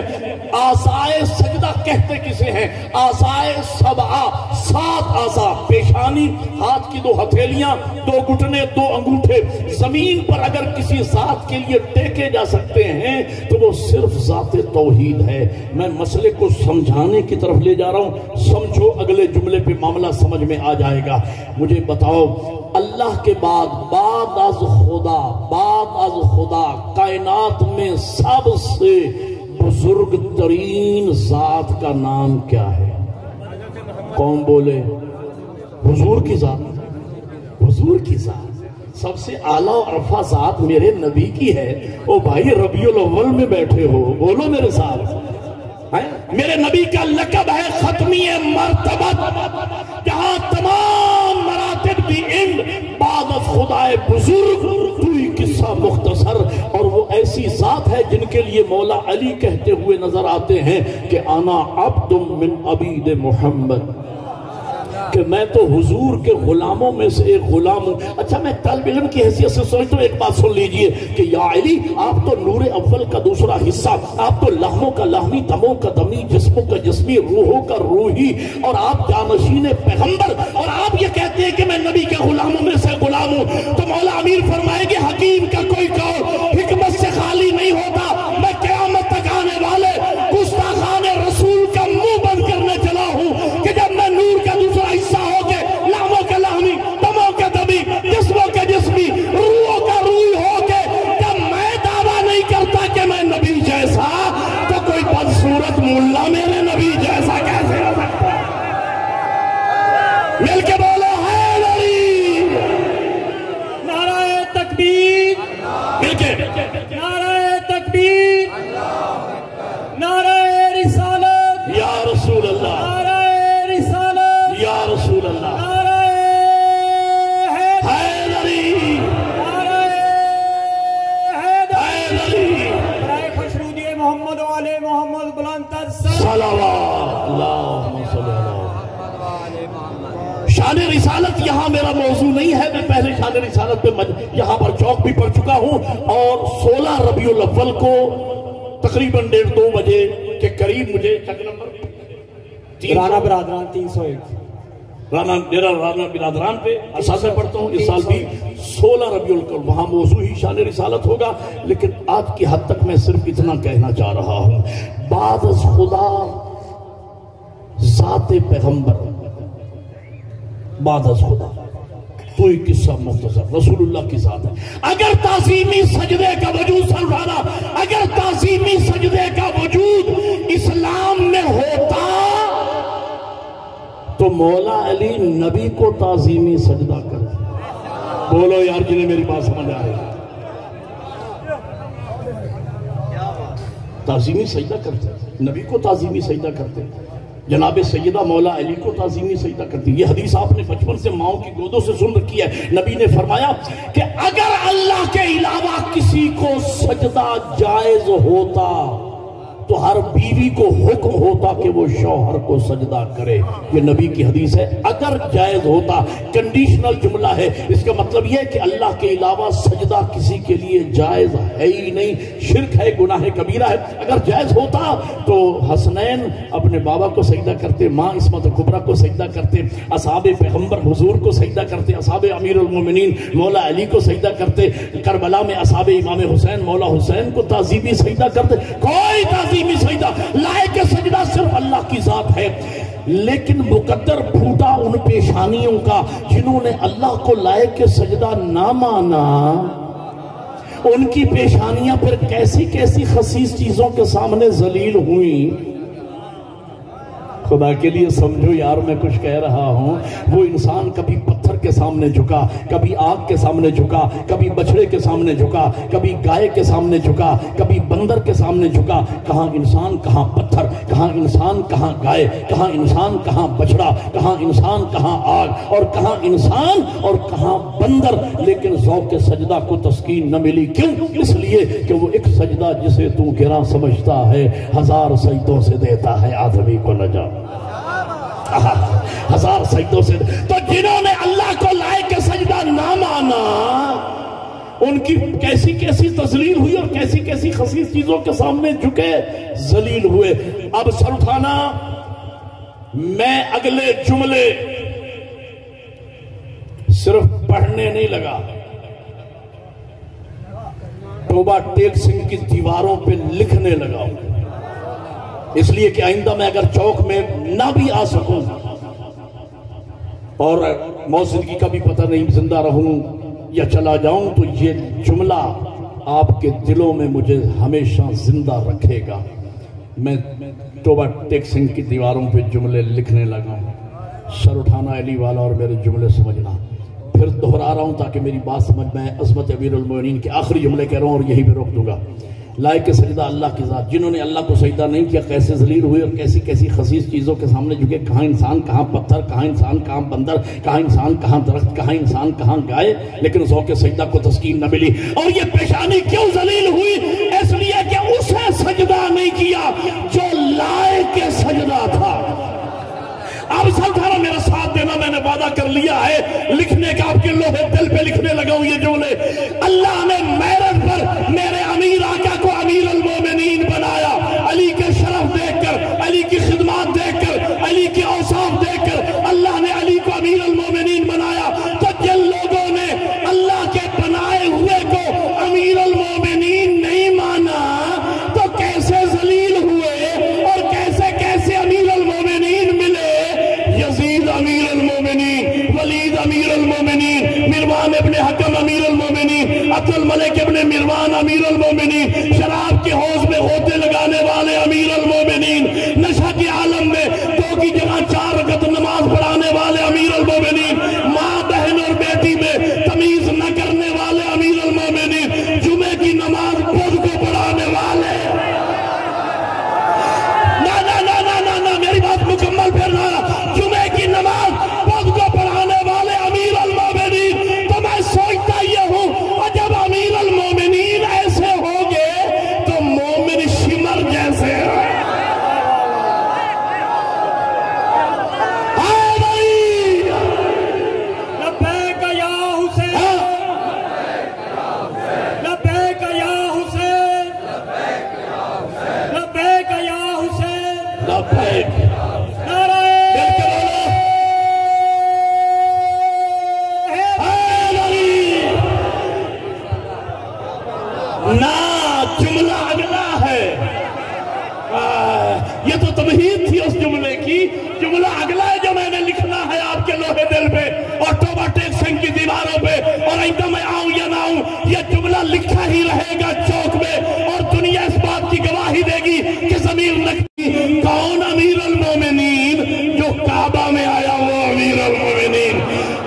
آسائے سجدہ کہتے کسے ہیں؟ آسائے سبعہ، 7 آسا، پیشانی، ہاتھ کی 2 ہتھیلیاں، 2 گھٹنے، 2 انگوٹھے، زمین پر اگر کسی ذات کے لیے ٹیکے جا سکتے ہیں تو وہ صرف ذات توحید ہے۔ میں مسئلے کو سمجھانے کی طرف لے جا رہا ہوں، سمجھو، اگلے جملے پہ معاملہ سمجھ میں آ جائے گا۔ مجھے بتاؤ، اللہ کے بعد از خدا کائنات میں سب سے بزرگ ترین ذات کا نام کیا ہے؟ کون بولے؟ حضور کی ذات، حضور کی ذات سب سے اعلیٰ و عرفہ ذات میرے نبی کی ہے۔ او بھائی ربیع الاول میں بیٹھے ہو، بولو میرے ساتھ، میرے نبی کا لقب ہے ختمی مرتبت، جہاں تمام مراتب بھی اند بعد از خدائے بزرگ، توی قصہ مختصر۔ اور وہ ایسی ذات ہے جن کے لیے مولا علی کہتے ہوئے نظر آتے ہیں کہ انا عبد من عبید محمد، کہ میں تو حضور کے غلاموں میں سے ایک غلام ہوں۔ اچھا میں طالب علم کی حیثیت سے سوچتا ہوں، ایک بات سن لیجئے کہ یا علی، آپ تو نور اول کا دوسرا حصہ، آپ تو لہموں کا لہمی، دموں کا دمی، جسموں کا جسمی، روحوں کا روحی، اور آپ جانشین پیغمبر، اور آپ یہ کہتے ہیں کہ میں نبی کے غلاموں میں سے غلام ہوں۔ تو مولا امیر فرمائے گے حکیم کا کوئی قول حکمت سے خالی نہیں ہوتا۔ میں قیامت تک آنے والے گستاخان رسول کا منہ بند کرنے چلا ہوں کہ جب میں نور کا دوسرا حصہ ہو کے لہموں کا لہمی، دموں کا دمی، جسموں کا جسمی، روحوں کا روحی ہو کے جب میں دعویٰ نہیں کرتا کہ میں نبی جیسا، تو کوئی بدصورت ملا میرے نبی جیسا کیسے ہو سکتا ہے؟ مل کے بولو حیدری، نعرہ تکبیر، مل کے نعرہ تکبیر، نعرہ رسالت، یا رسول اللہ، نعرہ رسالت، یا رسول اللہ، نعرہ حیدری، نعرہ حیدری، برائے خوشنودی محمد و آل محمد بلند تر صلوات اللہم صلی اللہ۔ شان رسالت یہاں میرا موضوع نہیں ہے، میں پہلے شان رسالت پہ یہاں پر چوک بھی پڑھ چکا ہوں، اور 16 ربیع الاول کو تقریباً 1:30 بجے کے قریب مجھے چک نمبر رانا برادران 301 رانا برادران پہ اساسہ پڑھتا ہوں۔ اس سال بھی 16 ربیع الاول وہاں موضوع ہی شان رسالت ہوگا، لیکن آج کی حد تک میں صرف اتنا کہنا چاہ رہا ہوں، بعد از خدا ذات پیغمبر، بعد از خدا تو ایک قصہ مختصر رسول اللہ کی ذات ہے۔ اگر تعظیمی سجدے کا وجود سمجھانا، اگر تعظیمی سجدے کا وجود اسلام میں ہوتا تو مولا علی نبی کو تعظیمی سجدہ کرتے۔ بولو یار جنہیں میری بات سمجھ آ رہی ہے، تعظیمی سجدہ کرتے، نبی کو تعظیمی سجدہ کرتے، جناب سیدہ مولا علی کو تعظیمی سجدہ کرتی۔ یہ حدیث آپ نے بچپن سے ماؤں کی گودوں سے سن رکھی ہے۔ نبی نے فرمایا کہ اگر اللہ کے علاوہ کسی کو سجدہ جائز ہوتا تو ہر بیوی کو حکم ہوتا کہ وہ شوہر کو سجدہ کرے۔ یہ نبی کی حدیث ہے، اگر جائز ہوتا، کنڈیشنل جملہ ہے، اس کا مطلب یہ کہ اللہ کے علاوہ سجدہ کسی کے لیے جائز ہے ہی نہیں، شرک ہے، گناہ کبیرہ ہے۔ اگر جائز ہوتا تو حسنین اپنے بابا کو سجدہ کرتے، ماں عصمت کبریٰ کو سجدہ کرتے، اصحاب پیغمبر حضور کو سجدہ کرتے، اصحاب امیر المومنین مولا علی کو سجدہ کرتے، کربلا میں اصحاب امام حسین مولا حسین کو تعظیمی سجدہ کرتے۔ کوئی تعظیمی سجدہ، لائق سجدہ صرف اللہ کی ذات ہے، لیکن مقدر پھوٹا ان پیشانیوں کا جنہوں نے اللہ کو لائق سجدہ نہ مانا۔ ان کی پیشانیاں پھر کیسی کیسی خسیس چیزوں کے سامنے ذلیل ہوئیں۔ خدا کے لیے سمجھو یار، میں کچھ کہہ رہا ہوں۔ وہ انسان کبھی پتھر کے سامنے جھکا، کبھی آگ کے سامنے جھکا، کبھی بچڑے کے سامنے جھکا، کبھی گائے کے سامنے جھکا، کبھی بندر کے سامنے جھکا۔ کہاں انسان کہاں پتھر، کہاں انسان کہاں گائے، کہاں انسان کہاں بچڑا، کہاں انسان کہاں آگ، اور کہاں انسان اور کہاں بندر۔ لیکن ذوق سجدہ کو تسکین نہ ملی، کیوں؟ اس لیے کہ وہ ایک سجدہ جسے تو گرا سمجھتا ہے 1000 سجدوں سے دیتا ہے آدمی کو نجات۔ 1000 سجدوں سے۔ تو جنہوں نے اللہ کو لائق سجدہ نہ مانا، ان کی کیسی کیسی تذلیل ہوئی اور کیسی کیسی خسیس چیزوں کے سامنے جھکے، ذلیل ہوئے۔ اب سر اٹھانا، میں اگلے جملے صرف پڑھنے نہیں لگا، توبہ ٹیک سنگھ کی دیواروں پہ لکھنے لگا ہوں، اس لیے کہ آئندہ میں اگر چوک میں نہ بھی آ سکوں اور موجودگی کا بھی پتہ نہیں، زندہ رہوں یا چلا جاؤں، تو یہ جملہ آپ کے دلوں میں مجھے ہمیشہ زندہ رکھے گا۔ میں توبہ ٹیک سنگھ کی دیواروں پہ جملے لکھنے لگا ہوں، سر اٹھانا علی والا اور میرے جملے سمجھنا۔ پھر دہرا رہا ہوں تاکہ میری بات سمجھ میں عظمت امیر المومنین کے آخری جملے کہہ رہا ہوں اور یہی پہ روک دوں گا۔ لائق سجدہ اللہ کی ذات، جنہوں نے اللہ کو سجدہ نہیں کیا کیسے ذلیل ہوئے اور کیسی کیسی خسیس چیزوں کے سامنے جھکے۔ کہاں انسان کہاں پتھر، کہاں انسان کہاں بندر، کہاں انسان کہاں درخت، کہاں انسان کہاں گائے، لیکن ذوق سجدہ کو تسکین نہ ملی۔ اور یہ پیشانی کیوں ذلیل ہوئی؟ اس لیے کہ اسے سجدہ نہیں کیا جو لائق سجدہ تھا۔ اب سلطانہ میرا ساتھ دینا، میں نے وعدہ کر لیا ہے لکھنے کا، آپ کے لوہے دل پہ لکھنے لگا ہوں یہ جملے۔ اللہ نے میرج پر میرے امیر آقا کو امیر المومنین بنایا، علی کے شرف دیکھ کر، علی کی خدمات دیکھ کر، علی کے اوصاف دیکھ کر اللہ نے علی کو امیر المومنین بنایا۔ تو جن لوگوں نے اللہ کے بنائے ہوئے کو امیر المومنین نہیں مانا تو کیسے ذلیل ہوئے اور کیسے کیسے امیر المومنین ملے؟ یزید امیر المومنین، ولید امیر المومنین، مروان ابن حکم امیر المومنین، عبد الملک ابن مروان امیر المومنین، شراب کے حوض میں غوطے لگانے والے امیر المومنین، نشہ کے عالم میں 2 کی جگہ 4 رکعت نماز پڑھانے والے امیر المومنین، ماں بہن اور بیٹی میں تمیز نہ کرنے والے امیر المومنین، جمعے آئے گا چوک میں اور دنیا اس بات کی گواہی دے گی کہ ضمیر لگتی کون امیر المومنین؟ جو کعبہ میں آیا وہ امیر المومنین،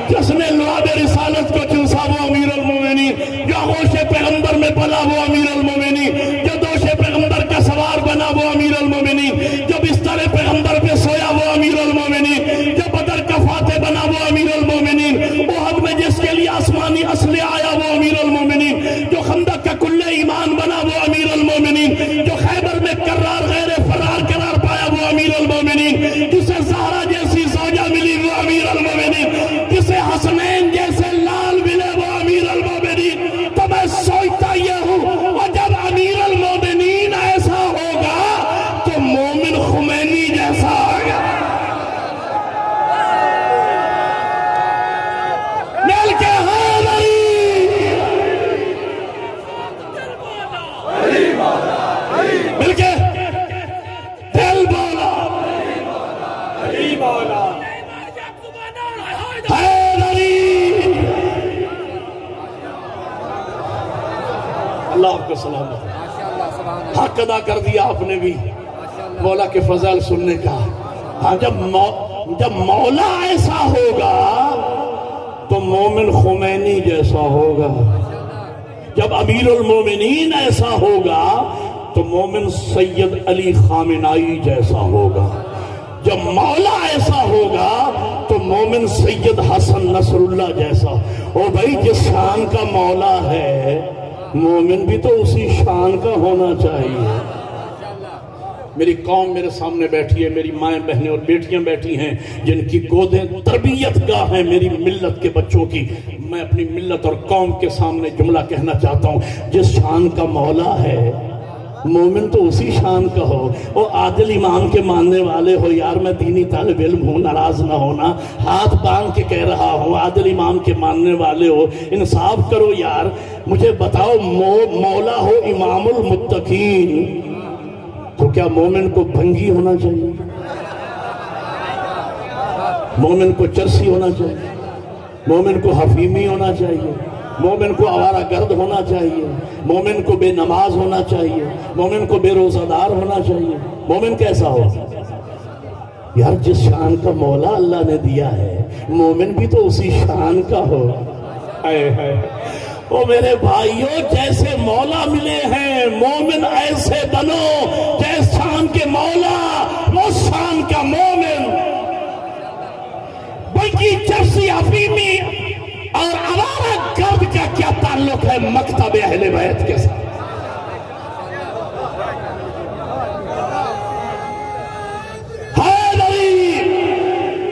جس نے لعاب رسالت کو چوسا وہ امیر المومنین، جو آغوش پیغمبر میں پلا وہ امیر المومنین، جو دوش پیغمبر کا سوار بنا وہ امیر المومنین، جو بستر پیغمبر پہ سویا وہ امیر المومنین، جو بدر کا فاتح بنا وہ امیر المومنین، احد میں جس کے لیے آسمانی اسلحہ آیا وہ امیر المومنین، جو خندق کا کل ایمان بنا وہ امیر المومنین، جو خیبر میں قرار غیر فرار قرار پایا وہ امیر المومنین، جسے زہرا جیسی زوجہ ملی وہ امیر المومنین، جسے حسنین جیسے لال ملے وہ امیر المومنین۔ تو میں سوچتا یہ ہوں اور جب امیر المومنین ایسا ہوگا تو مومن خمینی جیسا ہوگا۔ مل کے مل کے دل بولا اللہ آپ کو سلامت۔ حق ادا کر دیا آپ نے بھی مولا کے فضائل سننے کا۔ ہاں جب مولا ایسا ہوگا تو مومن خمینی جیسا ہوگا، جب امیر المومنین ایسا ہوگا تو مومن سید علی خامنائی جیسا ہوگا، جب مولا ایسا ہوگا تو مومن سید حسن نصر اللہ جیسا۔ او بھائی جس شان کا مولا ہے مومن بھی تو اسی شان کا ہونا چاہیے۔ میری قوم میرے سامنے بیٹھی ہے، میری مائیں بہنیں اور بیٹیاں بیٹھی ہیں جن کی گودیں تربیت گاہ ہیں میری ملت کے بچوں کی۔ میں اپنی ملت اور قوم کے سامنے جملہ کہنا چاہتا ہوں، جس شان کا مولا ہے مومن تو اسی شان کا ہو۔ وہ عادل امام کے ماننے والے ہو، یار میں دینی طالب علم ہوں، ناراض نہ ہونا، ہاتھ باندھ کے کہہ رہا ہوں، عادل امام کے ماننے والے ہو، انصاف کرو یار، مجھے بتاؤ مولا ہو امام المتقین تو کیا مومن کو بھنگی ہونا چاہیے؟ مومن کو چرسی ہونا چاہیے؟ مومن کو حفیمی ہونا چاہیے؟ مومن کو آوارہ گرد ہونا چاہیے؟ مومن کو بے نماز ہونا چاہیے؟ مومن کو بے روزہ دار ہونا چاہیے؟ مومن کیسا ہو؟ یار جس شان کا مولا اللہ نے دیا ہے مومن بھی تو اسی شان کا ہو۔ او میرے بھائیوں، جیسے مولا ملے ہیں مومن ایسے بنو جیسے شان کے مولا وہ شان کا مومن۔ بلکہ چرسی حفیمی اور آوارہ گرد کا کیا تعلق ہے مکتب اہل بیت کے ساتھ؟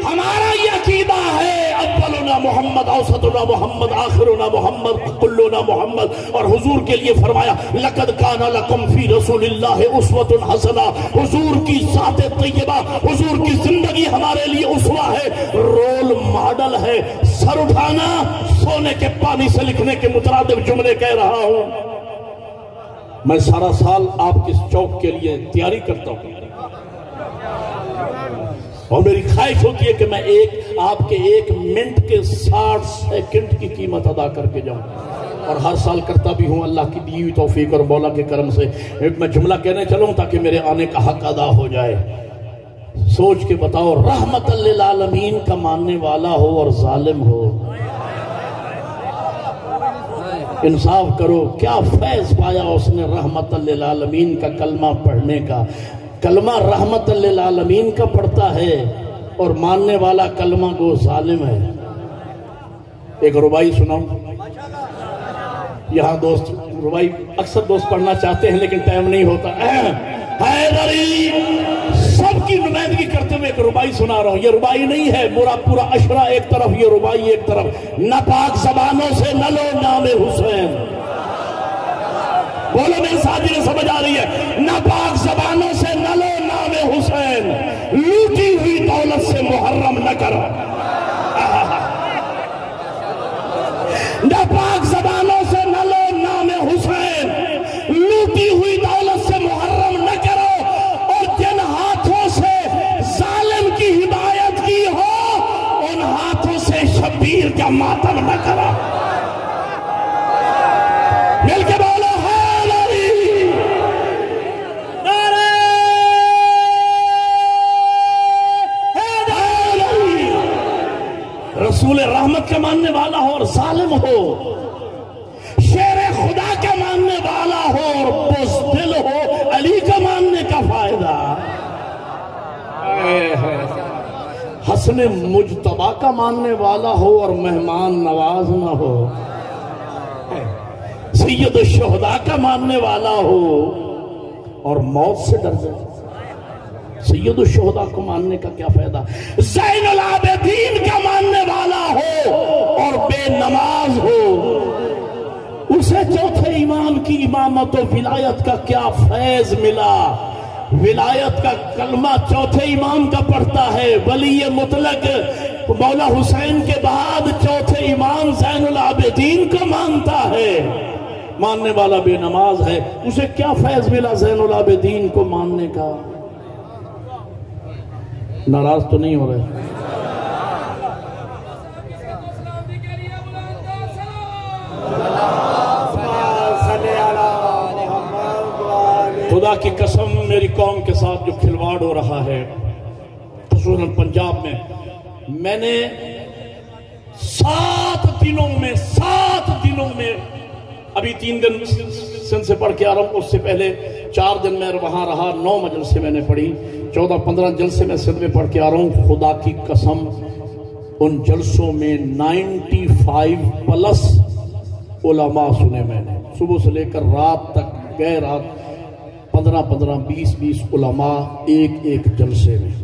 ہمارا یہ عقیدہ ہے اولنا محمد، اوسطنا محمد، آخرنا محمد، کلنا محمد، اور حضور کے لیے فرمایا لقد کان لکم فی رسول اللہ اسوۃ حسنہ۔ حضور کی ذات طیبہ، حضور کی زندگی ہمارے لیے اسوہ ہے، رول ماڈل ہے۔ سر اٹھانا سونے کے پانی سے لکھنے کے مترادف جملے کہہ رہا ہوں۔ میں سارا سال آپ کی چوک کے لیے تیاری کرتا ہوں اور میری خواہش ہوتی ہے کہ میں آپ کے 1 منٹ کے 60 سیکنڈ کی قیمت ادا کر کے جاؤں، اور ہر سال کرتا بھی ہوں اللہ کی دی ہوئی توفیق اور مولا کے کرم سے۔ ایک میں جملہ کہنے چلوں تاکہ میرے آنے کا حق ادا ہو جائے۔ سوچ کے بتاؤ، رحمت للعالمین کا ماننے والا ہو اور ظالم ہو، انصاف کرو، کیا فیض پایا اس نے رحمت للعالمین کا کلمہ پڑھنے کا؟ کلمہ رحمت للعالمین کا پڑھتا ہے اور ماننے والا کلمہ کو ظالم ہے۔ ایک ربائی سناؤں یہاں، دوست ربائی اکثر دوست پڑھنا چاہتے ہیں لیکن ٹائم نہیں ہوتا۔ حیدری سب کی نمائندگی کرتے ہوئے ایک ربائی سنا رہا ہوں۔ یہ ربائی نہیں ہے، پورا اشرا ایک طرف، یہ ربائی ایک طرف۔ ناپاک زبانوں سے نہ لو نام حسین، بولو میری ساتھی سمجھ آ رہی ہے؟ ناپاک زبانوں سے نہ لو نام حسین، لوٹی ہوئی دولت سے محرم نہ کرو۔ ناپاک زبانوں سے نہ لو نام حسین، لوٹی ہوئی دولت سے محرم نہ کرو، اور جن ہاتھوں سے ظالم کی ہدایت کی ہو ان ہاتھوں سے شبیر کا ماتم نہ کرو۔ مل کے بولو ہے رسول رحمت کا ماننے والا ہو اور ظالم ہو، شیر خدا کا ماننے والا ہو اور بزدل ہو، علی کا ماننے کا فائدہ۔ حسن مجتبی کا ماننے والا ہو اور مہمان نواز نہ ہو، سید الشہداء کا ماننے والا ہو اور موت سے ڈر جائے۔ سید الشہداء کو ماننے کا کیا فائدہ؟ زین العابدین کا ماننے والا ہو اور بے نماز ہو، اسے چوتھے امام کی امامت و ولایت کا کیا فیض ملا؟ ولایت کا کلمہ چوتھے امام کا پڑھتا ہے، ولی مطلق مولا حسین کے بعد چوتھے امام زین العابدین کو مانتا ہے، ماننے والا بے نماز ہے، اسے کیا فیض ملا زین العابدین کو ماننے کا؟ ناراض تو نہیں ہو رہے؟ خدا کی قسم میری قوم کے ساتھ جو کھلواڑ ہو رہا ہے خصوصاً پنجاب میں نے 7 دنوں میں ابھی 3 دن سن سے پڑھ کے آ رہا ہوں، اس سے پہلے 4 دن میں وہاں رہا، 9 مجلسیں میں نے پڑھی، 14-15 جلسے میں سندھ میں پڑھ کے آ رہا ہوں۔ خدا کی قسم ان جلسوں میں 95+ علماء سنے میں نے، صبح سے لے کر رات تک، گئے رات 15-15 20 علماء ایک جلسے میں۔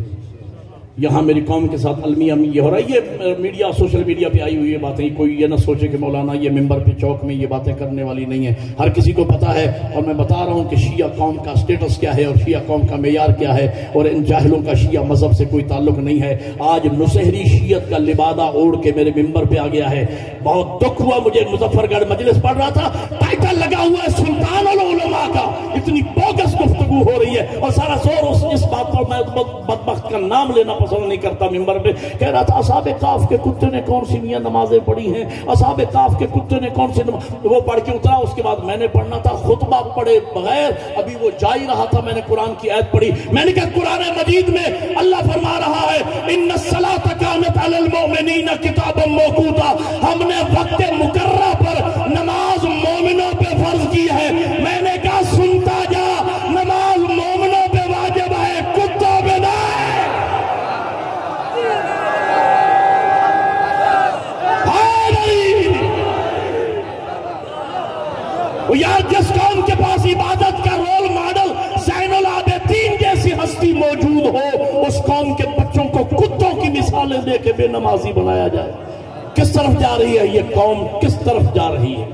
یہاں میری قوم کے ساتھ المیہ یہ ہو رہا ہے، یہ میڈیا سوشل میڈیا پہ آئی ہوئی یہ باتیں، کوئی یہ نہ سوچے کہ مولانا یہ ممبر پہ چوک میں یہ باتیں کرنے والی نہیں ہیں، ہر کسی کو پتا ہے، اور میں بتا رہا ہوں کہ شیعہ قوم کا سٹیٹس کیا ہے اور شیعہ قوم کا معیار کیا ہے، اور ان جاہلوں کا شیعہ مذہب سے کوئی تعلق نہیں ہے۔ آج نصیری شیعت کا لبادہ اوڑھ کے میرے ممبر پہ آ گیا ہے، بہت دکھ ہوا مجھے، مظفر گڑھ مجلس پڑھ رہا تھا، ٹائٹل لگا ہوا ہے سلطان العلماء کا، اتنی بوگس گفتگو ہو رہی ہے، اور سارا زور اس بات پر، میں بدبخت کا نام لینا پسند نہیں کرتا، ممبر پہ کہہ رہا تھا اصحاب کہف کے کتے نے کون سی میاں نمازیں پڑھی ہیں، اصحاب کہف کے کتے نے کون سی وہ پڑھ کے اترا، اس کے بعد میں نے پڑھنا تھا خطبہ پڑھے بغیر، ابھی وہ جا ہی رہا تھا، میں نے قرآن کی آیت پڑھی، میں نے کہا قرآن مجید میں اللہ فرما رہا ہے ان الصلاۃ کانت علی المؤمنین کتابا موقوتا، ہم نے وقت مقررہ پر نماز مومنوں پہ فرض کی ہے۔ میں نے کہا سنتا جا، نماز مومنوں پہ واجب ہے، کتوں پہ نہیں۔ یار جس قوم کے پاس عبادت کا رول ماڈل زین العابدین جیسی ہستی موجود ہو، اس قوم کے بچوں کو کتوں کی مثالیں دے کے بے نمازی بنایا جائے، کس طرف جا رہی ہے یہ قوم؟ کس طرف جا رہی ہے؟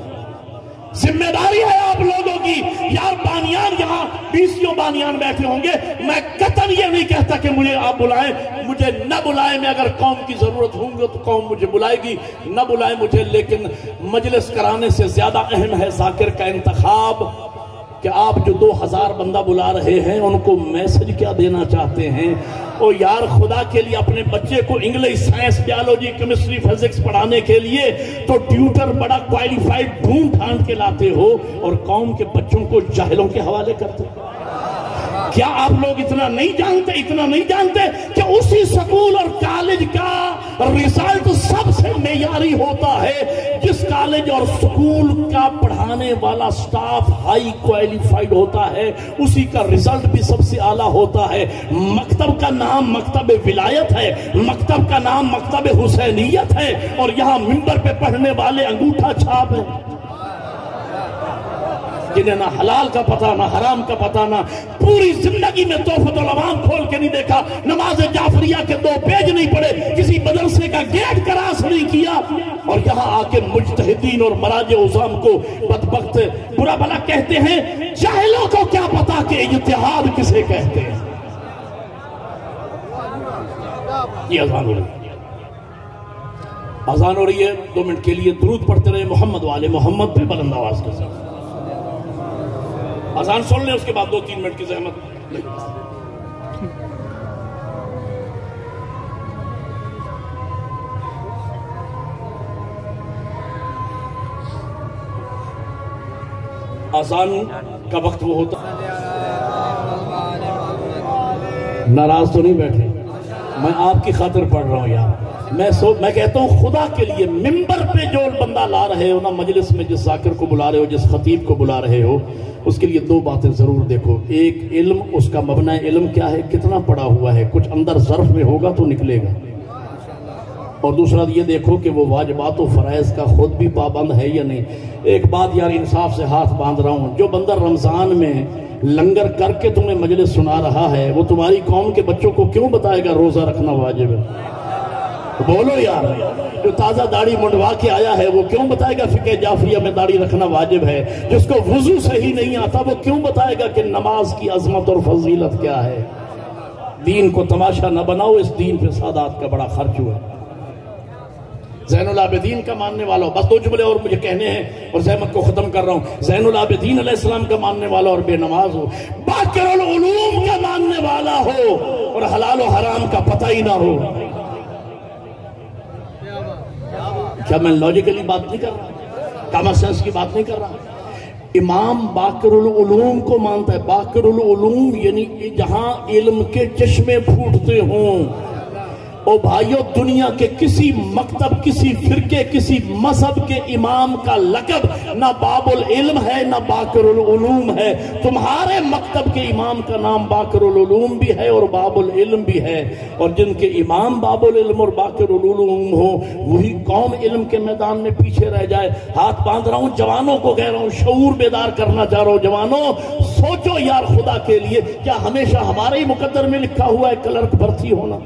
ذمہ داری ہے آپ لوگوں کی۔ یار بانیان یہاں 20 بانیان بیٹھے ہوں گے، میں قطعاً یہ نہیں کہتا کہ مجھے آپ بلائیں، مجھے نہ بلائیں، میں اگر قوم کی ضرورت ہوں گے تو قوم مجھے بلائے گی، نہ بلائیں مجھے، لیکن مجلس کرانے سے زیادہ اہم ہے ذاکر کا انتخاب، کہ آپ جو 2000 بندہ بلا رہے ہیں ان کو میسج کیا دینا چاہتے ہیں۔ اور یار خدا کے لیے اپنے بچے کو English, science, biology, chemistry, physics پڑھانے کے لیے تو ٹیوٹر بڑا کوائلیفائڈ ڈھونڈ ڈھانڈ کے لاتے ہو، اور قوم کے بچوں کو جاہلوں کے حوالے کرتے ہو۔ کیا آپ لوگ اتنا نہیں جانتے کہ اسی سکول اور کالج کا ریزلٹ سب سے معیاری ہوتا ہے، جس کالج اور سکول کا پڑھانے والا سٹاف ہائی کوائلیفائڈ ہوتا ہے، اسی کا ریزلٹ بھی سب سے اعلیٰ ہوتا ہے۔ مکتب کا نام مکتب ولایت ہے، مکتب کا نام مکتب حسینیت ہے، اور یہاں ممبر پہ پڑھنے والے انگوٹھا چھاپ ہیں، جنہیں نہ حلال کا پتہ، نہ حرام کا پتہ، نہ پوری زندگی میں تحفۃ العوام کھول کے نہیں دیکھا، نماز جعفریہ کے 2 پیج نہیں پڑھے، کسی مدرسے کا گیٹ کراس نہیں کیا، اور یہاں آ کے مجتہدین اور مراجع عظام کو بدبخت برا بھلا کہتے ہیں۔ جاہلوں کو کیا پتا کہ اجتہاد کسے کہتے ہیں۔ یہ اذان ہو رہی ہے، اذان ہو رہی ہے، 2 منٹ کے لیے درود پڑھتے رہے محمد والے محمد پہ بلند آواز کے ساتھ۔ اذان سن لیں، اس کے بعد 2-3 منٹ کی زحمت نہیں۔ اذان کا وقت وہ ہوتا، ناراض تو نہیں بیٹھے، میں آپ کی خاطر پڑھ رہا ہوں یار. میں کہتا ہوں خدا کے لیے ممبر پہ جو بندہ لا رہے ہو نا، مجلس میں جس ذاکر کو بلا رہے ہو، جس خطیب کو بلا رہے ہو، اس کے لیے دو باتیں ضرور دیکھو. ایک علم، اس کا مبنی علم کیا ہے، کتنا پڑھا ہوا ہے، کچھ اندر ظرف میں ہوگا تو نکلے گا. اور دوسرا یہ دیکھو کہ وہ واجبات و فرائض کا خود بھی پابند ہے یا نہیں. ایک بات یار انصاف سے ہاتھ باندھ رہا ہوں، جو بندہ رمضان میں لنگر کر کے تمہیں مجلس سنا رہا ہے، وہ تمہاری قوم کے بچوں کو کیوں بتائے گا روزہ رکھنا واجب ہے؟ بولو یار. جو تازہ داڑھی منڈوا کے آیا ہے وہ کیوں بتائے گا فقہ جعفریہ میں داڑھی رکھنا واجب ہے؟ جس کو وضو صحیح نہیں آتا وہ کیوں بتائے گا کہ نماز کی عظمت اور فضیلت کیا ہے؟ دین کو تماشا نہ بناؤ، اس دین پہ سادات کا بڑا خرچ ہوا. زین العابدین کا ماننے والا ہو، بس دو جملے اور مجھے کہنے ہیں اور زحمت کو ختم کر رہا ہوں. زین العابدین علیہ السلام کا ماننے والا اور بے نماز ہو، باقر العلوم کا ماننے والا ہو اور حلال و حرام کا پتہ ہی نہ ہو. کیا میں لاجیکلی بات نہیں کر رہا، کامن سینس کی بات نہیں کر رہا؟ امام باقر العلوم کو مانتا ہے. باقر العلوم یعنی جہاں علم کے چشمے پھوٹتے ہوں. او بھائیو، دنیا کے کسی مکتب، کسی فرقے، کسی مذہب کے امام کا لقب نہ باب العلم ہے نہ باقر العلوم ہے. تمہارے مکتب کے امام کا نام باقر العلوم بھی ہے اور باب العلم بھی ہے. اور جن کے امام باب العلم اور باقر العلوم ہو وہی قوم علم کے میدان میں پیچھے رہ جائے. ہاتھ باندھ رہا ہوں، جوانوں کو کہہ رہا ہوں، شعور بیدار کرنا چاہ رہا ہوں. جوانوں سوچو یار خدا کے لیے، کیا ہمیشہ ہمارے ہی مقدر میں لکھا ہوا ہے کلرک بھرتی ہونا،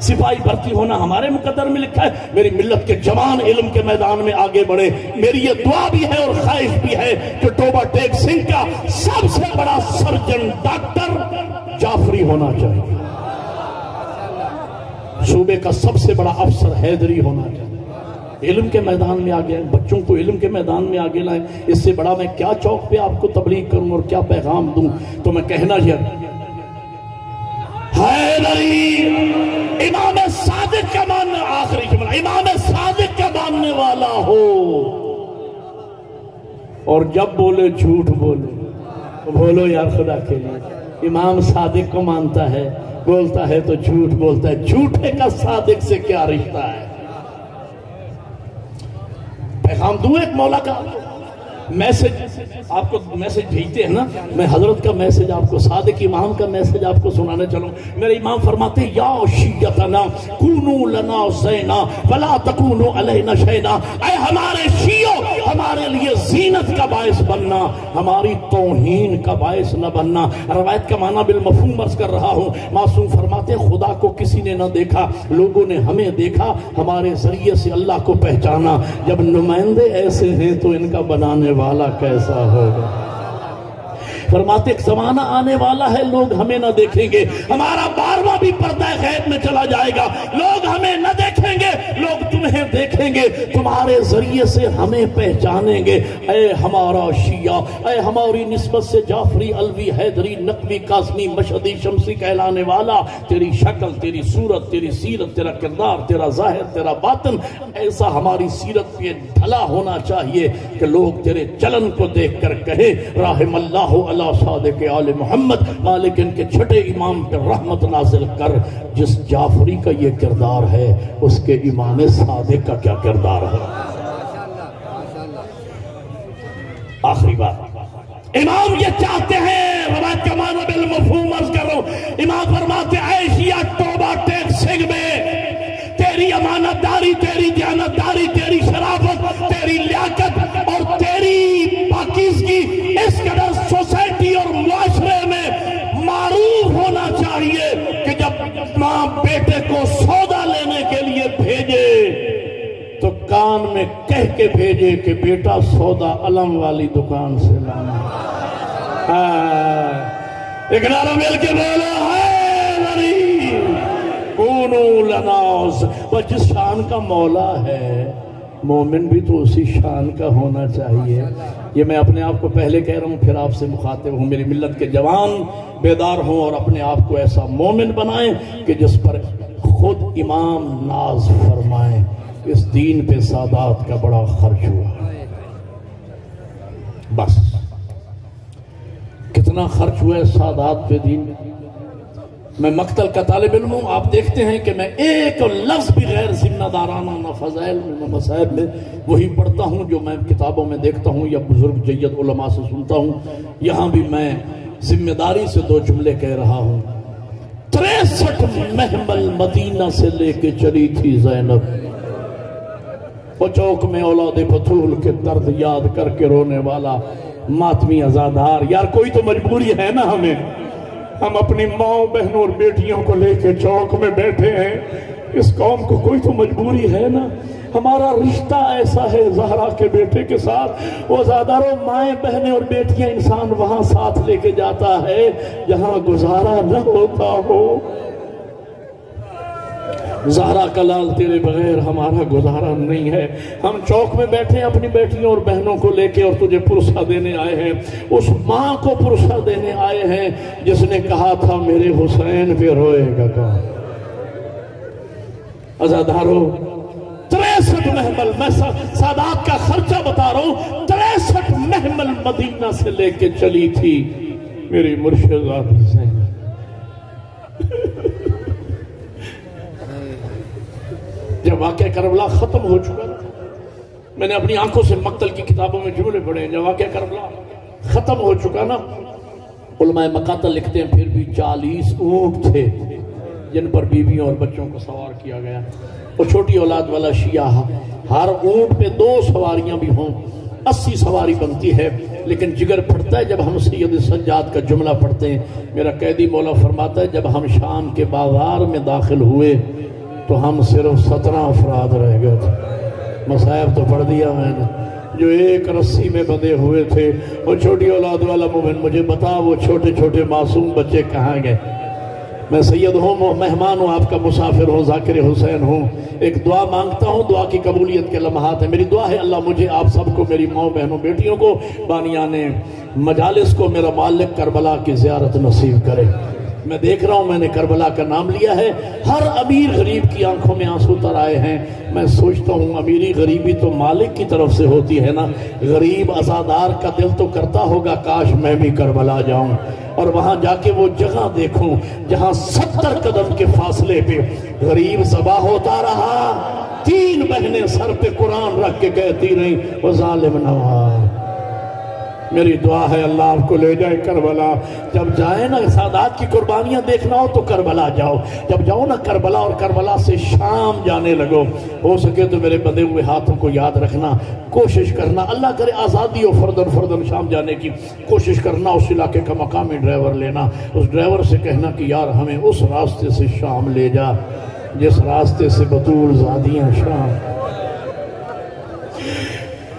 سپاہی بھرتی ہونا ہمارے مقدر میں لکھا ہے؟ میری ملت کے جوان علم کے میدان میں آگے بڑھے. میری یہ دعا بھی ہے اور خواہش بھی ہے کہ ٹوبہ ٹیک سنگھ کا سب سے بڑا سرجن ڈاکٹر جعفری ہونا چاہیے، صوبے کا سب سے بڑا افسر حیدری ہونا چاہیے. علم کے میدان میں آگے آئیں، بچوں کو علم کے میدان میں آگے لائیں. اس سے بڑا میں کیا چوک پہ آپ کو تبلیغ کروں اور کیا پیغام دوں؟ تو میں کہنا یہ حیدری امام صادق کا ماننے، آخری جملہ، امام صادق کا ماننے والا ہو اور جب بولے جھوٹ بولے. بولو یار خدا کے لیے، امام صادق کو مانتا ہے، بولتا ہے تو جھوٹ بولتا ہے. جھوٹے کا صادق سے کیا رشتہ ہے؟ پیغام دوں ایک مولا کا میسج، آپ کو میسج بھیجتے ہیں نا، میں حضرت کا میسج آپ کو، صادق امام کا میسج آپ کو سنانے چلوں. میرے امام فرماتے ہیں یا شیعتنا کونو لنا زینا ولا تکونو علینا شینا. اے ہمارے شیعوں، ہمارے لیے زینت کا باعث بننا، ہماری توہین کا باعث نہ بننا. روایت کا معنی بالمفہوم عرض کر رہا ہوں. معصوم فرماتے ہیں خدا کو کسی نے نہ دیکھا، لوگوں نے ہمیں دیکھا، ہمارے ذریعے سے اللہ کو پہچانا. جب نمائندے ایسے ہیں تو ان کا بنانے والا کیسا ہوگا؟ فرماتے ایک زمانہ آنے والا ہے لوگ ہمیں نہ دیکھیں گے، ہمارا 12واں بھی پردہ غیب میں چلا جائے گا. لوگ ہمیں نہ دیکھیں گے، لوگ تمہیں دیکھیں گے، تمہارے ذریعے سے ہمیں پہچانیں گے. اے ہمارا شیعہ، اے ہماری نسبت سے جعفری، علوی، حیدری، نقوی، قاسمی، مشہدی، شمسی کہلانے والا، تیری شکل، تیری صورت، تیری سیرت، تیرا کردار، تیرا ظاہر، تیرا باطن ایسا ہماری سیرت پہ ڈھلا ہونا چاہیے کہ لوگ تیرے چلن کو دیکھ کر کہیں رحم اللہ علی صادق آل محمد. مالک ان کے چھٹے امام پر رحمت نازل کر. جس جعفری کا یہ کردار ہے اس کے امام صادق کا کیا کردار ہے؟ آخری بات، امام یہ چاہتے ہیں، روایت کا معنی بالمفہوم عرض کر رہا ہوں. امام فرماتے ہیں اے شیعہ ٹوبہ ٹیک سنگھ میں تیری امانت داری، تیری دیانت داری، تیری شرافت، تیری لیاقت اور تیری پاکیزگی اس قدر سوسائٹی اور معاشرے میں معروف ہونا چاہیے کہ جب ماں بیٹے کو سودا لینے کے لیے بھیجے تو کان میں کہہ کے بھیجے کہ بیٹا سودا علم والی دکان سے لانا. ایک نعرہ مل کے بولو حیدری کونو لناز. وہ جس شان کا مولا ہے مومن بھی تو اسی شان کا ہونا چاہیے. یہ میں اپنے آپ کو پہلے کہہ رہا ہوں، پھر آپ سے مخاطب ہوں. میری ملت کے جوان بیدار ہوں اور اپنے آپ کو ایسا مومن بنائیں کہ جس پر خود امام ناز فرمائیں اس دین پہ سادات کا بڑا خرچ ہوا. بس کتنا خرچ ہوا ہے سادات پہ دین؟ میں مقتل کا طالب علم ہوں. آپ دیکھتے ہیں کہ میں ایک لفظ بھی غیر ذمہ دارانہ نہ فضائل میں نہ مسائل میں وہی پڑھتا ہوں جو میں کتابوں میں دیکھتا ہوں یا بزرگ جید علماء سے سنتا ہوں. یہاں بھی میں ذمہ داری سے 2 جملے کہہ رہا ہوں. 63 محمل مدینہ سے لے کے چلی تھی زینب، وہ چوک میں اولاد بطول کے درد یاد کر کے رونے والا ماتمی عزادار. یار کوئی تو مجبوری ہے نا ہمیں. ہم اپنی ماں بہنوں اور بیٹیوں کو لے کے چوک میں بیٹھے ہیں. اس قوم کو کوئی تو مجبوری ہے نا. ہمارا رشتہ ایسا ہے زہرا کے بیٹے کے ساتھ. وہ عزاداروں مائیں بہنیں اور بیٹیاں انسان وہاں ساتھ لے کے جاتا ہے جہاں گزارا نہ ہوتا ہو. زہرا کا لال تیرے بغیر ہمارا گزارا نہیں ہے. ہم چوک میں بیٹھے ہیں اپنی بیٹیوں اور بہنوں کو لے کے اور تجھے پرسہ دینے آئے ہیں. اس ماں کو پرسہ دینے آئے ہیں جس نے کہا تھا میرے حسین پہ روئے گا کہاں. عزادارو 63 محمل، میں سادات کا خرچہ بتا رہا ہوں. 63 محمل مدینہ سے لے کے چلی تھی میری مرشدات حسین. جب واقعہ کربلا ختم ہو چکا، میں نے اپنی آنکھوں سے مقتل کی کتابوں میں جملے پڑھے ہیں. جب واقعہ کربلا ختم ہو چکا نا، علماء مقاتل لکھتے ہیں پھر بھی 40 اونٹ تھے جن پر بیویوں اور بچوں کو سوار کیا گیا. وہ چھوٹی اولاد والا شیعہ، ہر اونٹ پہ 2 سواریاں بھی ہوں 80 سواری بنتی ہے. لیکن جگر پھٹتا ہے جب ہم سید سجاد کا جملہ پڑھتے ہیں. میرا قیدی مولا فرماتا ہے جب ہم شام کے بازار میں داخل ہوئے تو ہم صرف 17 افراد رہ گئے تھے. مصائب تو پڑھ دیا میں نے. جو ایک رسی میں بندھے ہوئے تھے وہ چھوٹی اولاد والا مومن مجھے بتا وہ چھوٹے چھوٹے معصوم بچے کہاں گئے. میں سید ہوں، مہمان ہوں، آپ کا مسافر ہوں، ذاکر حسین ہوں. ایک دعا مانگتا ہوں، دعا کی قبولیت کے لمحات ہیں. میری دعا ہے اللہ مجھے آپ سب کو، میری ماں بہنوں بیٹیوں کو، بانیان مجالس کو میرا مالک کربلا کی زیارت نصیب کرے. میں دیکھ رہا ہوں میں نے کربلا کا نام لیا ہے. ہر امیر غریب کی آنکھوں میں آنسو تر آئے ہیں. میں سوچتا ہوں امیری غریبی تو مالک کی طرف سے ہوتی ہے نا. غریب عزادار کا دل تو کرتا ہوگا کاش میں بھی کربلا جاؤں اور وہاں جا کے وہ جگہ دیکھوں جہاں 70 قدم کے فاصلے پہ غریب ذبح ہوتا رہا. 3 بہنیں سر پہ قرآن رکھ کے کہتی رہیں وہ ظالم نوار. میری دعا ہے اللہ آپ کو لے جائے کربلا. جب جائے نا سادات کی قربانیاں دیکھنا ہو تو کربلا جاؤ. جب جاؤ نا کربلا اور کربلا سے شام جانے لگو. ہو سکے تو میرے بندے ہوئے ہاتھوں کو یاد رکھنا، کوشش کرنا اللہ کرے آزادی ہو فردن شام جانے کی. کوشش کرنا اس علاقے کا مقامی ڈرائیور لینا. اس ڈرائیور سے کہنا کہ یار ہمیں اس راستے سے شام لے جا جس راستے سے بطول زادیاں شام.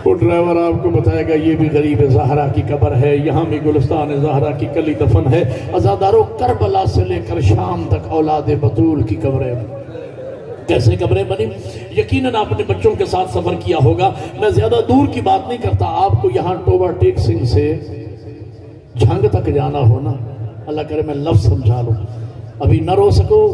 وہ ڈرائیور آپ کو بتائے گا یہ بھی غریب زہرا کی قبر ہے، یہاں بھی گلستان زہرا کی کلی دفن ہے. عزادارو کربلا سے لے کر شام تک اولاد بطول کی قبریں. کیسے قبریں بنی؟ یقیناً آپ نے بچوں کے ساتھ سفر کیا ہوگا. میں زیادہ دور کی بات نہیں کرتا. آپ کو یہاں ٹوبا ٹیک سنگھ سے جھنگ تک جانا ہونا، اللہ کرے میں لفظ سمجھا لوں. ابھی نہ رو سکو،